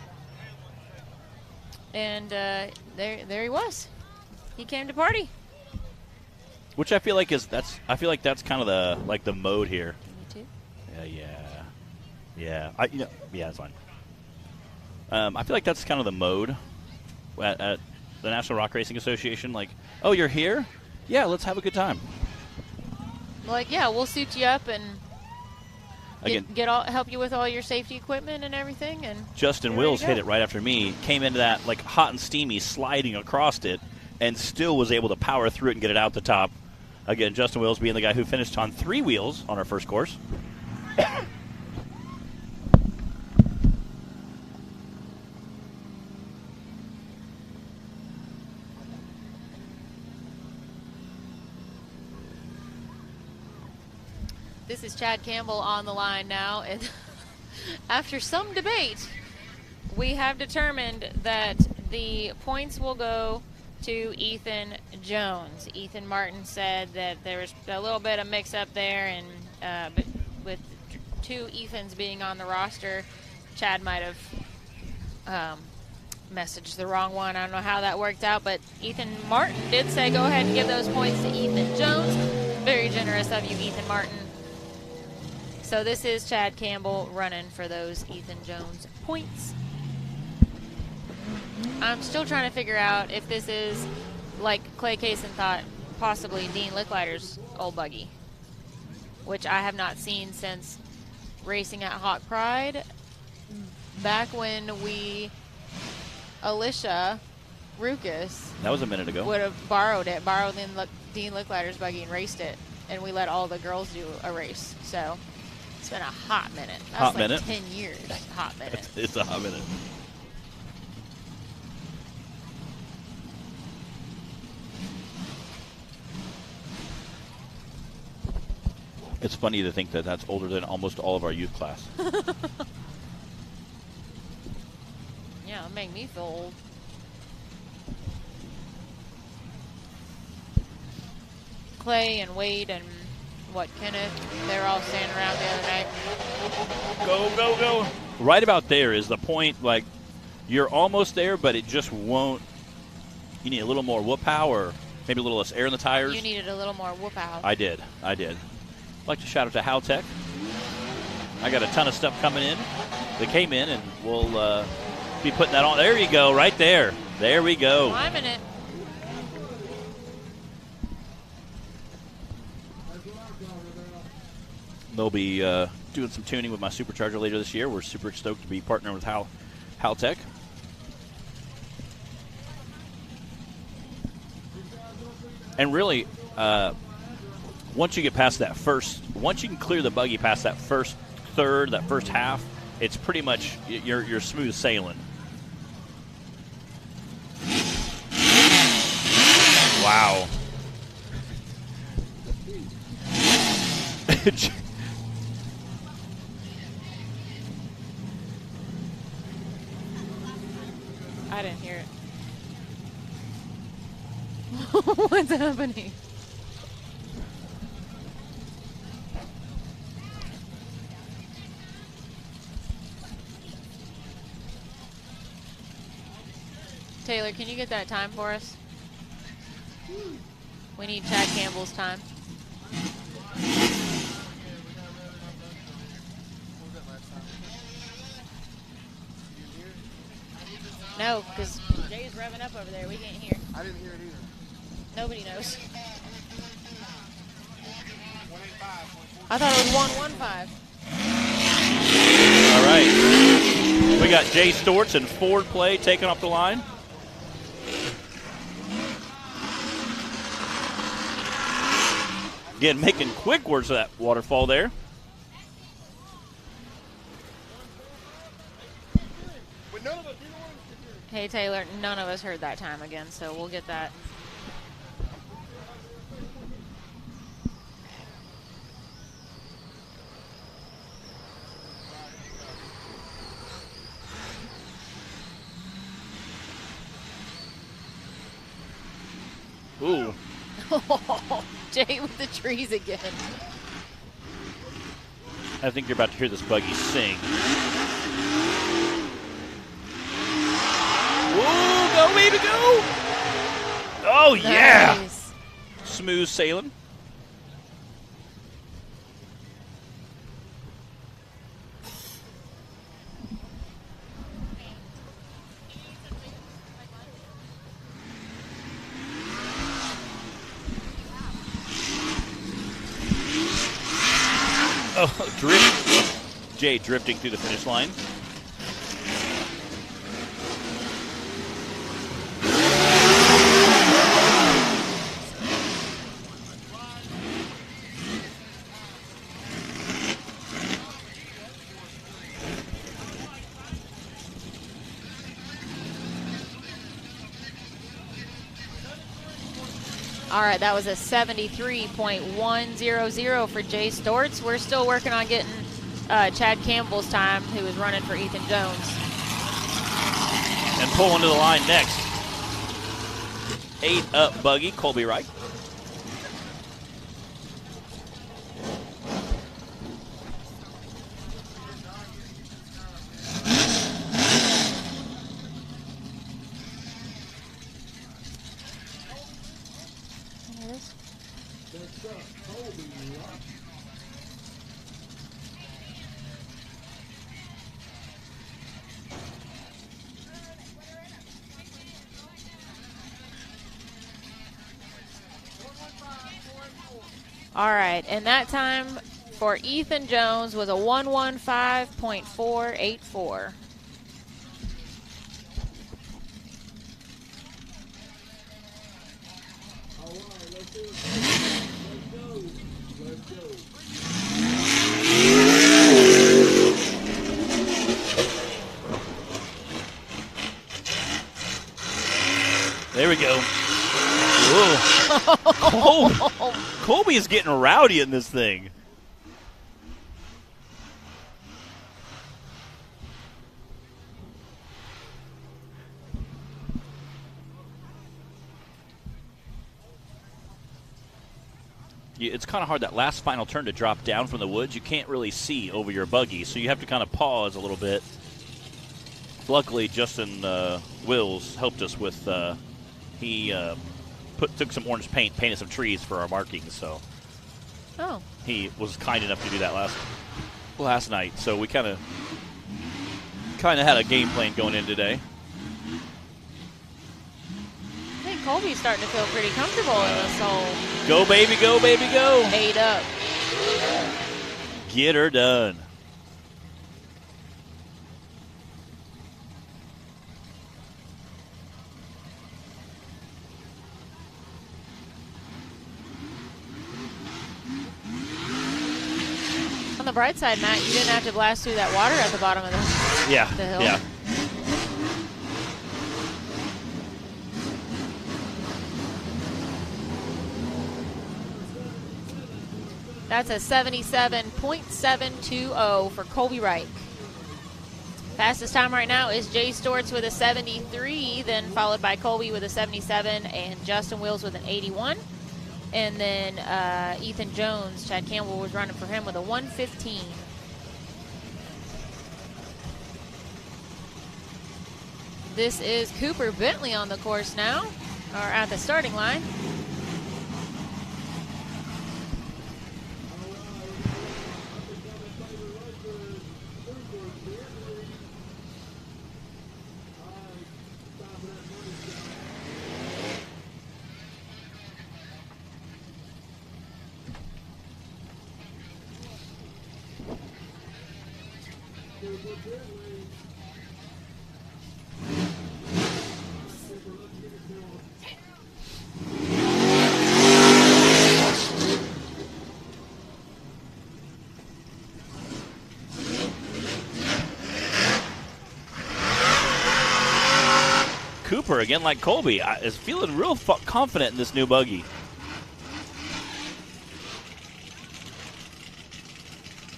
And there he was. He came to party. Which I feel like that's kind of the mode here. Me too. Yeah. Yeah, that's fine. I feel like that's kind of the mode at the National Rock Racing Association. Like, oh, you're here? Yeah, let's have a good time. Like, yeah, we'll suit you up and Again, help you with all your safety equipment and everything. And Justin Wills hit it right after me. Came into that like hot and steamy, sliding across it, and still was able to power through it and get it out the top. Again, Justin Wills being the guy who finished on 3 wheels on our first course. This is Chad Campbell on the line now, and after some debate, we have determined that the points will go to Ethan Jones. Ethan Martin said that there was a little bit of mix-up there, and with 2 Ethans being on the roster, Chad might have messaged the wrong one. I don't know how that worked out, but Ethan Martin did say go ahead and give those points to Ethan Jones. Very generous of you, Ethan Martin. So this is Chad Campbell running for those Ethan Jones points. I'm still trying to figure out if this is, like Clay Kaysen thought, possibly Dean Licklider's old buggy, which I have not seen since racing at Hawk Pride. Back when Alicia Rukas, that was a minute ago, would have borrowed Dean Licklider's buggy and raced it, and we let all the girls do a race. So it's been a hot minute. That's like 10 years. Hot minute. It's a hot minute. It's funny to think that that's older than almost all of our youth class. Yeah, it made me feel old. Clay and Wade and Kenneth, they're all standing around the other night. Go, go, go. Right about there is the point, like, you're almost there, but it just won't. You need a little more whoop power, maybe a little less air in the tires. You needed a little more whoop power. I did. I'd like to shout out to Haltech. I got a ton of stuff coming in. They came in, and we'll be putting that on. There you go, right there. There we go. Climbing it. They'll be doing some tuning with my supercharger later this year. We're super stoked to be partnering with Haltech. And really, once you get past that once you can clear the buggy past that first third, that first half, it's pretty much you're smooth sailing. Wow. I didn't hear it. What's happening? Taylor, can you get that time for us? We need Chad Campbell's time. No, because Jay's revving up over there. We can't hear. I didn't hear it either. Nobody knows. I thought it was 115. All right. We got Jay Storts and Ford Play taking off the line. Again, making quick works of that waterfall there. Hey, Taylor, none of us heard that time again, so we'll get that. Ooh. Jay with the trees again. I think you're about to hear this buggy sing. Whoa, go, baby, go! Oh, yeah! Nice. Smooth sailing. Oh, drift. Jay drifting through the finish line. All right, that was a 73.100 for Jay Storts. We're still working on getting Chad Campbell's time, who is running for Ethan Jones. And pulling to the line next. 8 up buggy, Colby Wright. All right, and that time for Ethan Jones was a 115.484. There we go. Whoa. Colby is getting rowdy in this thing. It's kind of hard that last final turn to drop down from the woods. You can't really see over your buggy, so you have to kind of pause a little bit. Luckily, Justin Wills helped us with he took some orange paint, painted some trees for our markings. So he was kind enough to do that last night. So we kind of had a game plan going in today. I think Colby's starting to feel pretty comfortable in this hole. Go, baby, go, baby, go. 8 up. Get her done. On the bright side, Matt, you didn't have to blast through that water at the bottom of the hill. Yeah. That's a 77.720 for Colby Wright. Fastest time right now is Jay Storts with a 73, then followed by Colby with a 77, and Justin Wills with an 81. And then Ethan Jones, Chad Campbell was running for him with a 115. This is Cooper Bentley on the course now, or at the starting line. Cooper, again like Colby, is feeling real confident in this new buggy.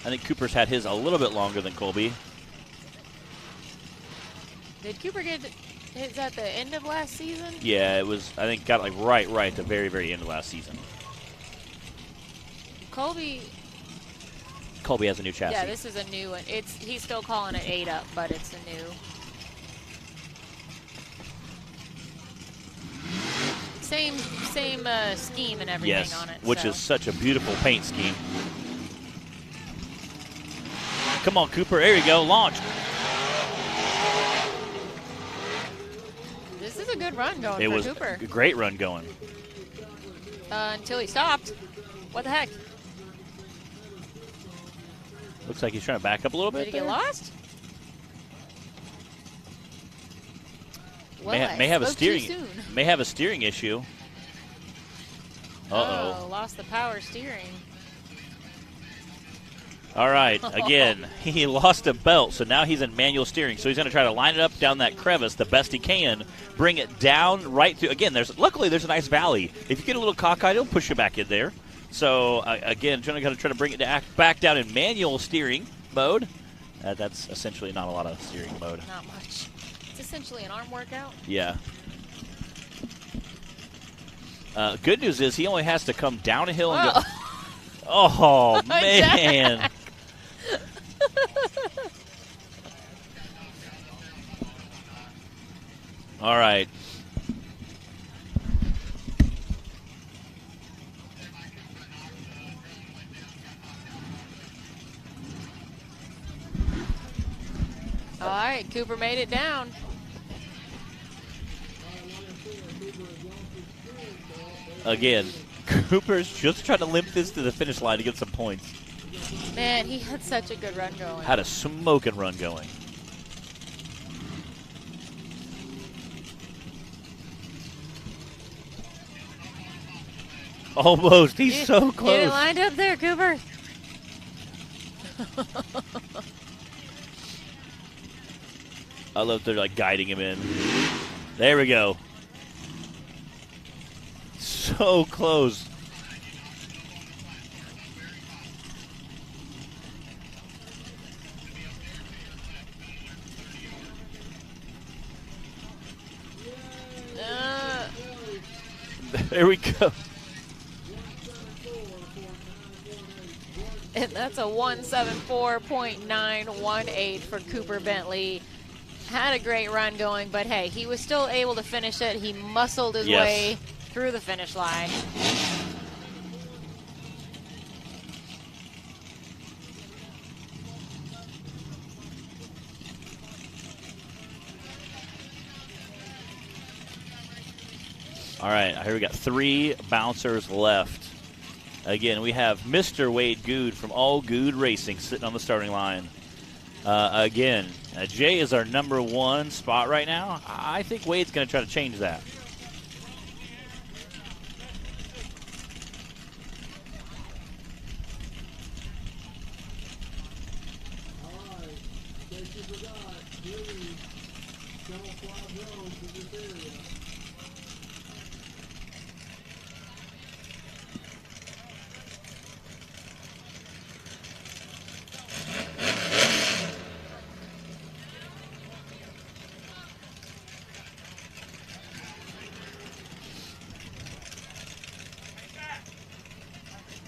I think Cooper's had his a little bit longer than Colby. Did Cooper get his at the end of last season? Yeah, it was, I think, got like right at the very, very end of last season. Colby has a new chassis. Yeah, this is a new one. He's still calling it 8-up, but it's a new. Same scheme and everything yes, on it. Which is such a beautiful paint scheme. Come on, Cooper. There you go. Launch. This is a good run going it for was Cooper. A great run going. Until he stopped. What the heck? Looks like he's trying to back up a little bit. Did he get lost? May have a steering issue. Oh, lost the power steering. All right, again, he lost a belt, so now he's in manual steering. So he's going to try to line it up down that crevice the best he can, bring it down right through. Again, luckily there's a nice valley. If you get a little cockeyed, it'll push you back in there. So again, try to bring it back down in manual steering mode. That's essentially not a lot of steering mode. Not much. It's essentially an arm workout. Yeah. Good news is he only has to come down a hill and go. Oh, man. All right. All right, Cooper made it down. Again, Cooper's just trying to limp this to the finish line to get some points. Man, he had such a good run going. Had a smoking run going. Almost. He's so close. Get it lined up there, Cooper. I love they're like guiding him in. There we go. So close. There we go. And that's a 174.918 for Cooper Bentley. Had a great run going, but hey, he was still able to finish it. He muscled his way through the finish line. All right, here we got 3 bouncers left. Again, we have Mr. Wade Good from All Good Racing sitting on the starting line. Again, Jay is our number 1 spot right now. I think Wade's going to try to change that.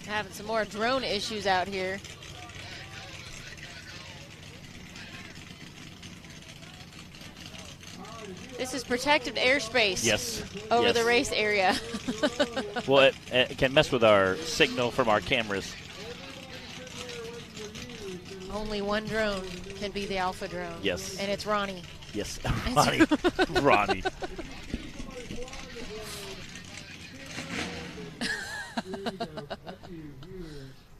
Having some more drone issues out here. This is protected airspace. Yes. Over Yes. the race area. Well, it can mess with our signal from our cameras. Only one drone can be the alpha drone. Yes. And it's Ronnie. Yes, Ronnie. Ronnie.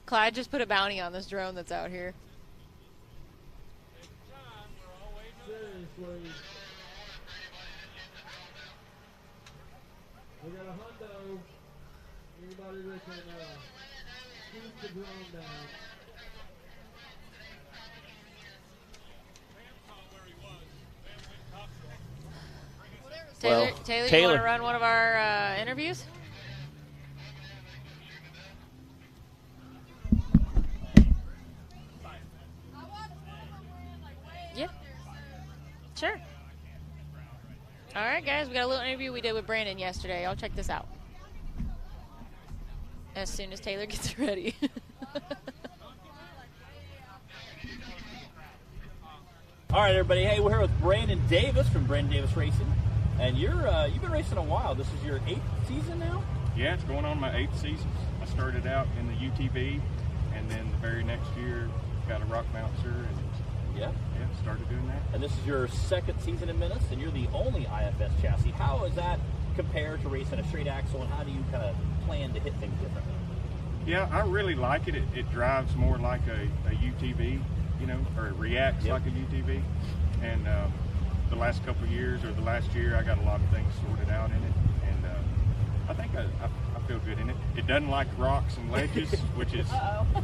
Clyde just put a bounty on this drone that's out here. Seriously. We got a hundo. Anybody that can shoot the drone down. Taylor, you want to run one of our interviews? Yeah. Sure. All right, guys, we got a little interview we did with Brandon yesterday. I'll check this out as soon as Taylor gets ready. All right, everybody. Hey, we're here with Brandon Davis from Brandon Davis Racing, and you've been racing a while. This is your 8th season now? Yeah, it's going on my 8th season. I started out in the UTV, and then the very next year got a rock bouncer, and started doing that. And this is your 2nd season in Menace, and you're the only IFS chassis. How is that compared to racing a straight axle, and how do you kind of plan to hit things differently? Yeah, I really like it. It drives more like a UTV, or it reacts like a UTV. And the last couple of years, or the last year, I got a lot of things sorted out in it, and I think I feel good in it. It doesn't like rocks and ledges, which is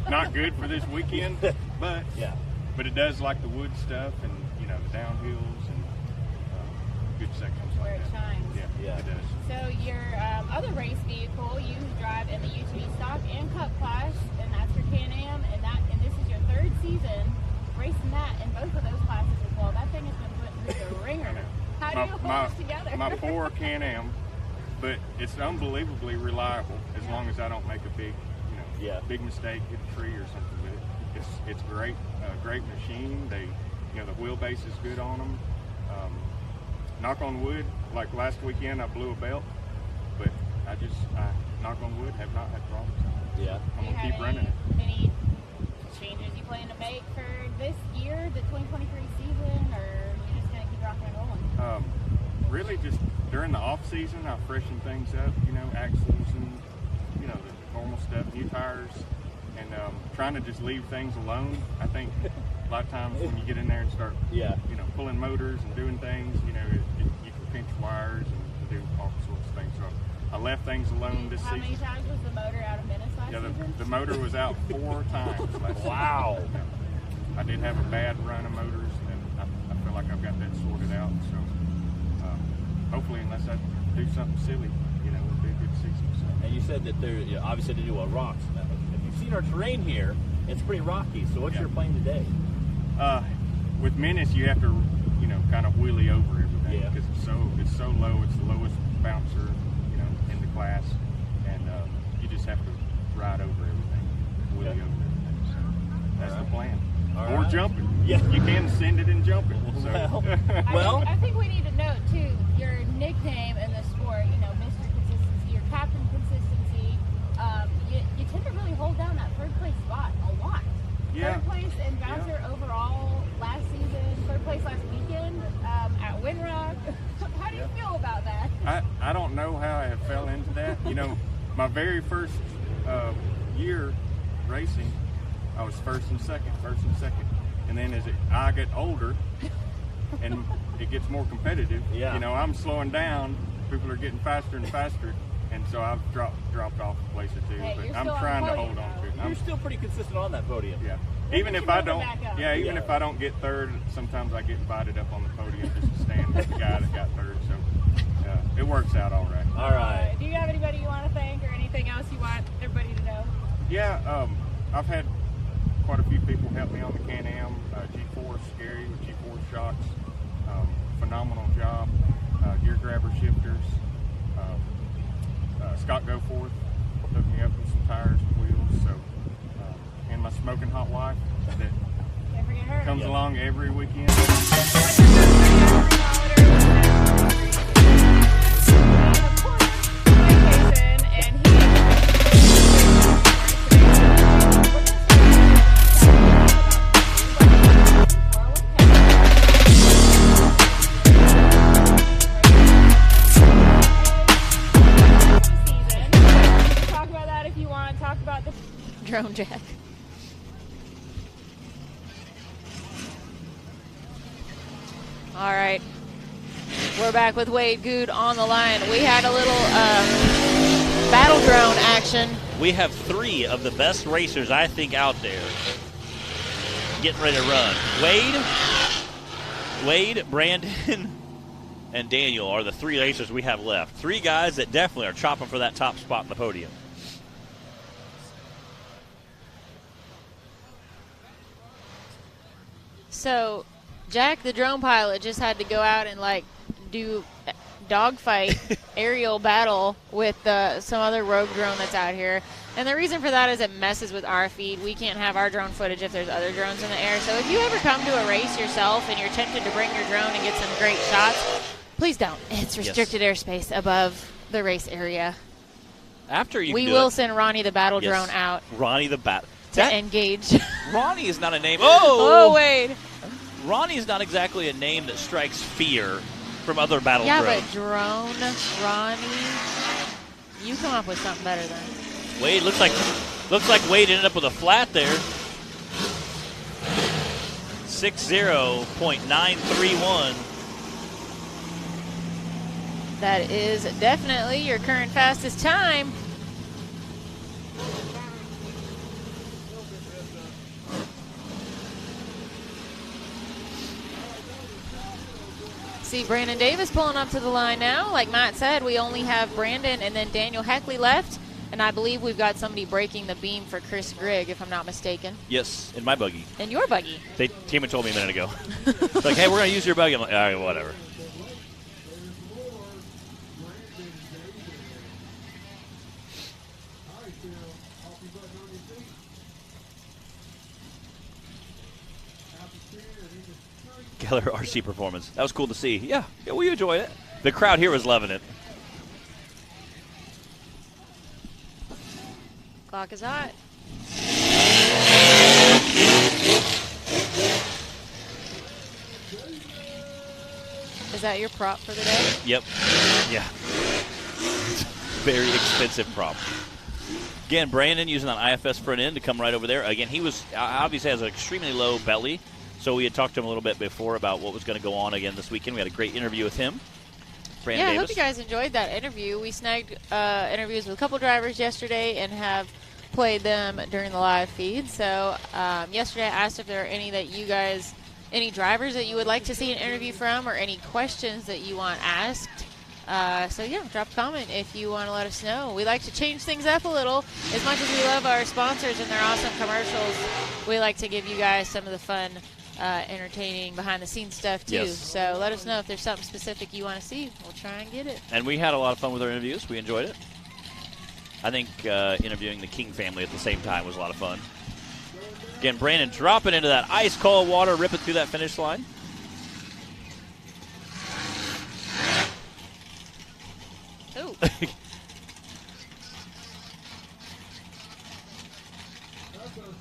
not good for this weekend, but it does like the wood stuff and the downhills and good sections like where it that. shines. Yeah, it does. So your other race vehicle, you drive in the UTV stock and cup class, and that's your Can-Am, and this is your 3rd season racing that in both of those classes as well. That thing has been put through the ringer. How do you hold this together? My poor Can-Am, but it's unbelievably reliable as long as I don't make a big mistake, hit a tree or something with it. It's great, great machine. The wheelbase is good on them. Knock on wood, like last weekend I blew a belt, but I knock on wood, have not had problems. Yeah. I'm going to keep running it. Any changes you plan to make for this year, the 2023 season, or you just going to keep rocking and rolling? Really just during the off season, I freshen things up, axles and, the normal stuff, new tires, and trying to just leave things alone. I think a lot of times when you get in there and start, pulling motors and doing things, you can pinch wires and do all sorts of things. So I left things alone this season. How many times was the motor out of Menace last season? The motor was out 4 times last season. Wow. I did have a bad run of motors, and I feel like I've got that sorted out. So hopefully, unless I do something silly, it'll be a good season. So. And you said that there, obviously, to do rocks. Now, if you've seen our terrain here, it's pretty rocky. So what's your plan today? With Menace, you have to, kind of wheelie over everything because it's so low. It's the lowest bouncer, in the class, and you just have to ride over everything, wheelie over everything. So that's the plan. Or jumping. Yeah, you can send it and jump it. So. I think we need to note too your nickname in the sport. Mr. Consistency, your Captain Consistency. You tend to really hold down that 3rd place spot a lot. Yeah. 3rd place in bouncer overall last season. 3rd place last weekend at Windrock. How do you feel about that? I don't know how I fell into that. My very first year racing, I was first and second. And then as I get older and it gets more competitive, I'm slowing down. People are getting faster and faster. And so I've dropped off a place or two, but I'm trying to hold on to it. You're still pretty consistent on that podium. Yeah. Even if I don't get 3rd, sometimes I get invited up on the podium just to stand with the guy that got 3rd. So it works out all right. All right. Do you have anybody you want to thank or anything else you want everybody to know? Yeah, I've had quite a few people help me on the Can-Am. G4 Scary with G4 shocks. Phenomenal job. Gear grabber shifters. Scott Goforth hooked me up with some tires and wheels. So, and my smoking hot wife that comes along every weekend. down, Jack. All right. We're back with Wade Good on the line. We had a little battle drone action. We have 3 of the best racers, I think, out there getting ready to run. Wade, Brandon, and Daniel are the 3 racers we have left. 3 guys that definitely are chopping for that top spot in the podium. So, Jack, the drone pilot, just had to go out and, like, do dogfight aerial battle with some other rogue drone that's out here. And the reason for that is it messes with our feed. We can't have our drone footage if there's other drones in the air. So if you ever come to a race yourself and you're tempted to bring your drone and get some great shots, please don't. It's restricted airspace above the race area. After you we will send Ronnie the battle drone out. Ronnie the battle to engage. Ronnie is not a name. Oh, Wade. Ronnie is not exactly a name that strikes fear from other battle drones. Yeah, but drone, Ronnie, you come up with something better than Wade. Looks like Wade ended up with a flat there. 60.931. That is definitely your current fastest time. See Brandon Davis pulling up to the line now. Like Matt said, we only have Brandon and then Daniel Heckley left. And I believe we've got somebody breaking the beam for Chris Grigg, if I'm not mistaken. Yes, in my buggy. In your buggy. They came and told me a minute ago. It's like, hey, we're going to use your buggy. I'm like, all right, whatever. Keller RC performance. That was cool to see. Yeah, we enjoyed it. The crowd here was loving it. Clock is hot. Is that your prop for the day? Yep. Yeah. Very expensive prop. Again, Brandon using that IFS front end to come right over there. Again, he was obviously has an extremely low belly, so we had talked to him a little bit before about what was going to go on again this weekend. We had a great interview with him. Brandon Davis. I hope you guys enjoyed that interview. We snagged interviews with a couple drivers yesterday and have played them during the live feed. So yesterday I asked if there are any drivers that you would like to see an interview from or any questions that you want asked. So yeah, drop a comment if you want to let us know. We like to change things up a little. As much as we love our sponsors and their awesome commercials, we like to give you guys some of the fun, entertaining behind-the-scenes stuff too. Yes. So let us know if there's something specific you want to see. We'll try and get it. And we had a lot of fun with our interviews. We enjoyed it. I think interviewing the King family at the same time was a lot of fun. Again, Brandon dropping into that ice-cold water, ripping through that finish line. Ooh.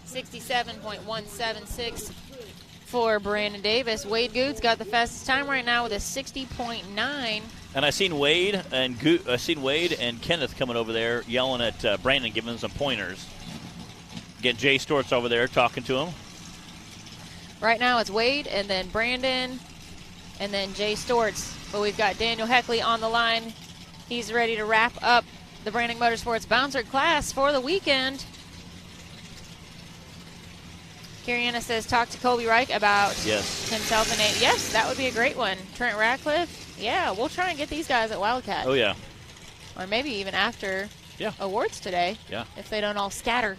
67.176 for Brandon Davis. Wade Good's got the fastest time right now with a 60.9. And I seen Wade and Kenneth coming over there yelling at Brandon, giving him some pointers. Again, Jay Stort's over there talking to him. Right now it's Wade and then Brandon and then Jay Stort's. But we've got Daniel Heckley on the line. He's ready to wrap up the Branding Motorsports Bouncer class for the weekend. Kiriana says, talk to Colby Reich about himself and Nate. Yes, that would be a great one. Trent Ratcliffe. Yeah, we'll try and get these guys at Wildcat. Oh, yeah. Or maybe even after awards today. Yeah. If they don't all scatter.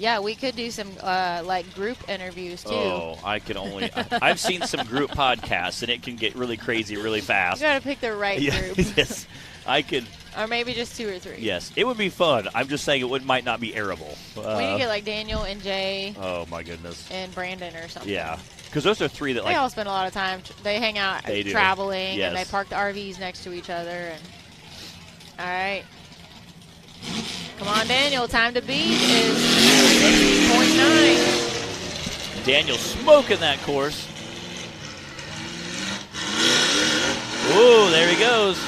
Yeah, we could do some like group interviews too. Oh, I can only. I've seen some group podcasts, and it can get really crazy really fast. You got to pick the right group. Yes, I could. Or maybe just 2 or 3. Yes, it would be fun. I'm just saying it might not be airable. We need to get like Daniel and Jay. Oh my goodness. And Brandon or something. Yeah, because those are 3 that they all spend a lot of time. They hang out traveling, and they park the RVs next to each other. And all right. Come on, Daniel. Time to beat is 60.9. Daniel smoking that course. Ooh, there he goes.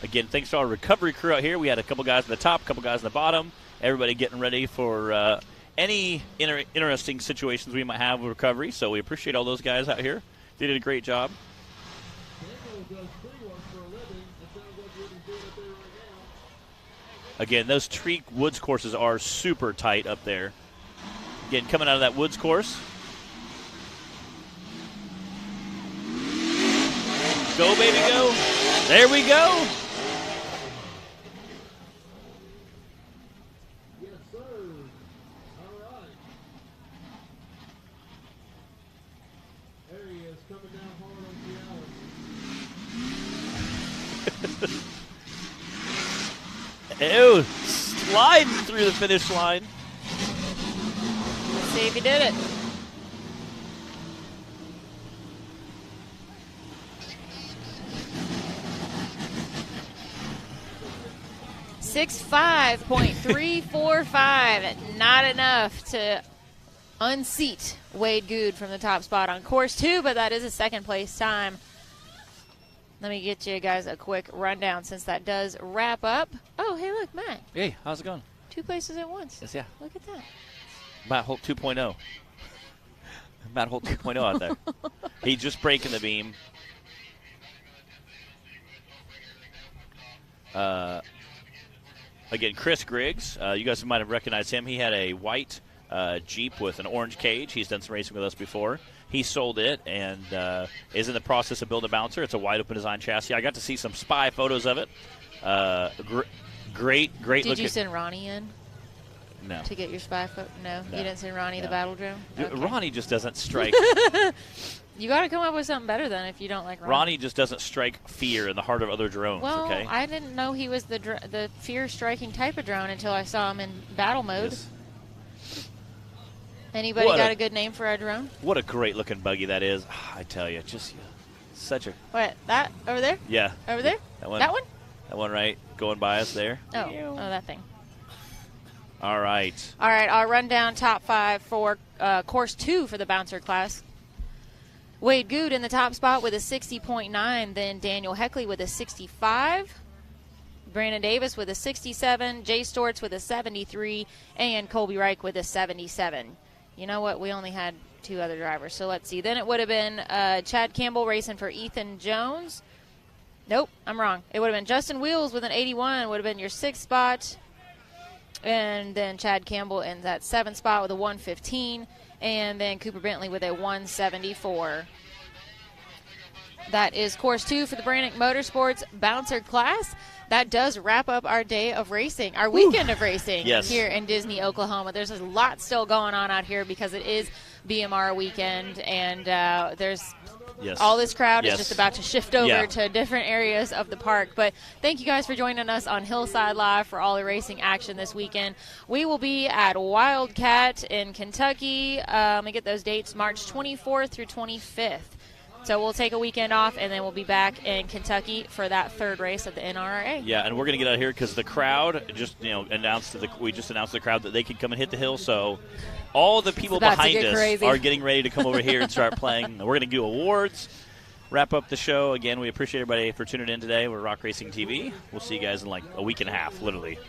Again, thanks to our recovery crew out here. We had a couple guys in the top, a couple guys in the bottom. Everybody getting ready for any interesting situations we might have with recovery. So we appreciate all those guys out here. They did a great job. Again, those Tree Woods courses are super tight up there. Again, coming out of that Woods course. Go, baby, go. There we go. Yes, sir. All right. There he is, coming down hard on the Ew, sliding through the finish line. Let's see if he did it. .345. Not enough to unseat Wade Good from the top spot on course 2, but that is a second place time. Let me get you guys a quick rundown since that does wrap up. Oh, hey, look, Matt. Hey, how's it going? 2 places at once. Yes, yeah. Look at that. Matt Holt 2.0. Matt Holt 2.0 out there. He's just breaking the beam. Again, Chris Griggs. You guys might have recognized him. He had a white Jeep with an orange cage. He's done some racing with us before. He sold it and is in the process of building a bouncer. It's a wide open design chassis. I got to see some spy photos of it. Great looking. Did you send Ronnie in? No. To get your spy photo? No. You didn't send Ronnie the battle drone? Okay. Ronnie just doesn't strike. You got to come up with something better then if you don't like Ronnie. Ronnie just doesn't strike fear in the heart of other drones, well, okay? I didn't know he was the fear-striking type of drone until I saw him in battle mode. Yes. Anybody got a good name for our drone? What a great-looking buggy that is. I tell you, just such a... What, that over there? Yeah. Over there? That one? That one? That one right going by us there. Oh, that thing. All right. All right, I'll run down top 5 for course 2 for the bouncer class. Wade Good in the top spot with a 60.9, then Daniel Heckley with a 65, Brandon Davis with a 67, Jay Stortz with a 73, and Colby Reich with a 77. You know what? We only had 2 other drivers, so let's see. Then it would have been Chad Campbell racing for Ethan Jones. Nope, I'm wrong. It would have been Justin Wheels with an 81, would have been your 6th spot. And then Chad Campbell in that 7th spot with a 115. And then Cooper Bentley with a 174. That is course 2 for the Brannick Motorsports Bouncer class. That does wrap up our day of racing, our weekend of racing here in Disney, Oklahoma. There's a lot still going on out here because it is BMR weekend, and there's all this crowd is just about to shift over to different areas of the park. But thank you guys for joining us on Hillside Live for all the racing action this weekend. We will be at Wildcat in Kentucky. Let me get those dates, March 24th through 25th. So we'll take a weekend off, and then we'll be back in Kentucky for that 3rd race at the NRRA. Yeah, and we're going to get out of here because the crowd just announced we just announced to the crowd that they could come and hit the hill. So all the people behind us are getting ready to come over here and start playing. We're going to do awards, wrap up the show. Again, we appreciate everybody for tuning in today. We're Rock Racing TV. We'll see you guys in like a week and a half, literally.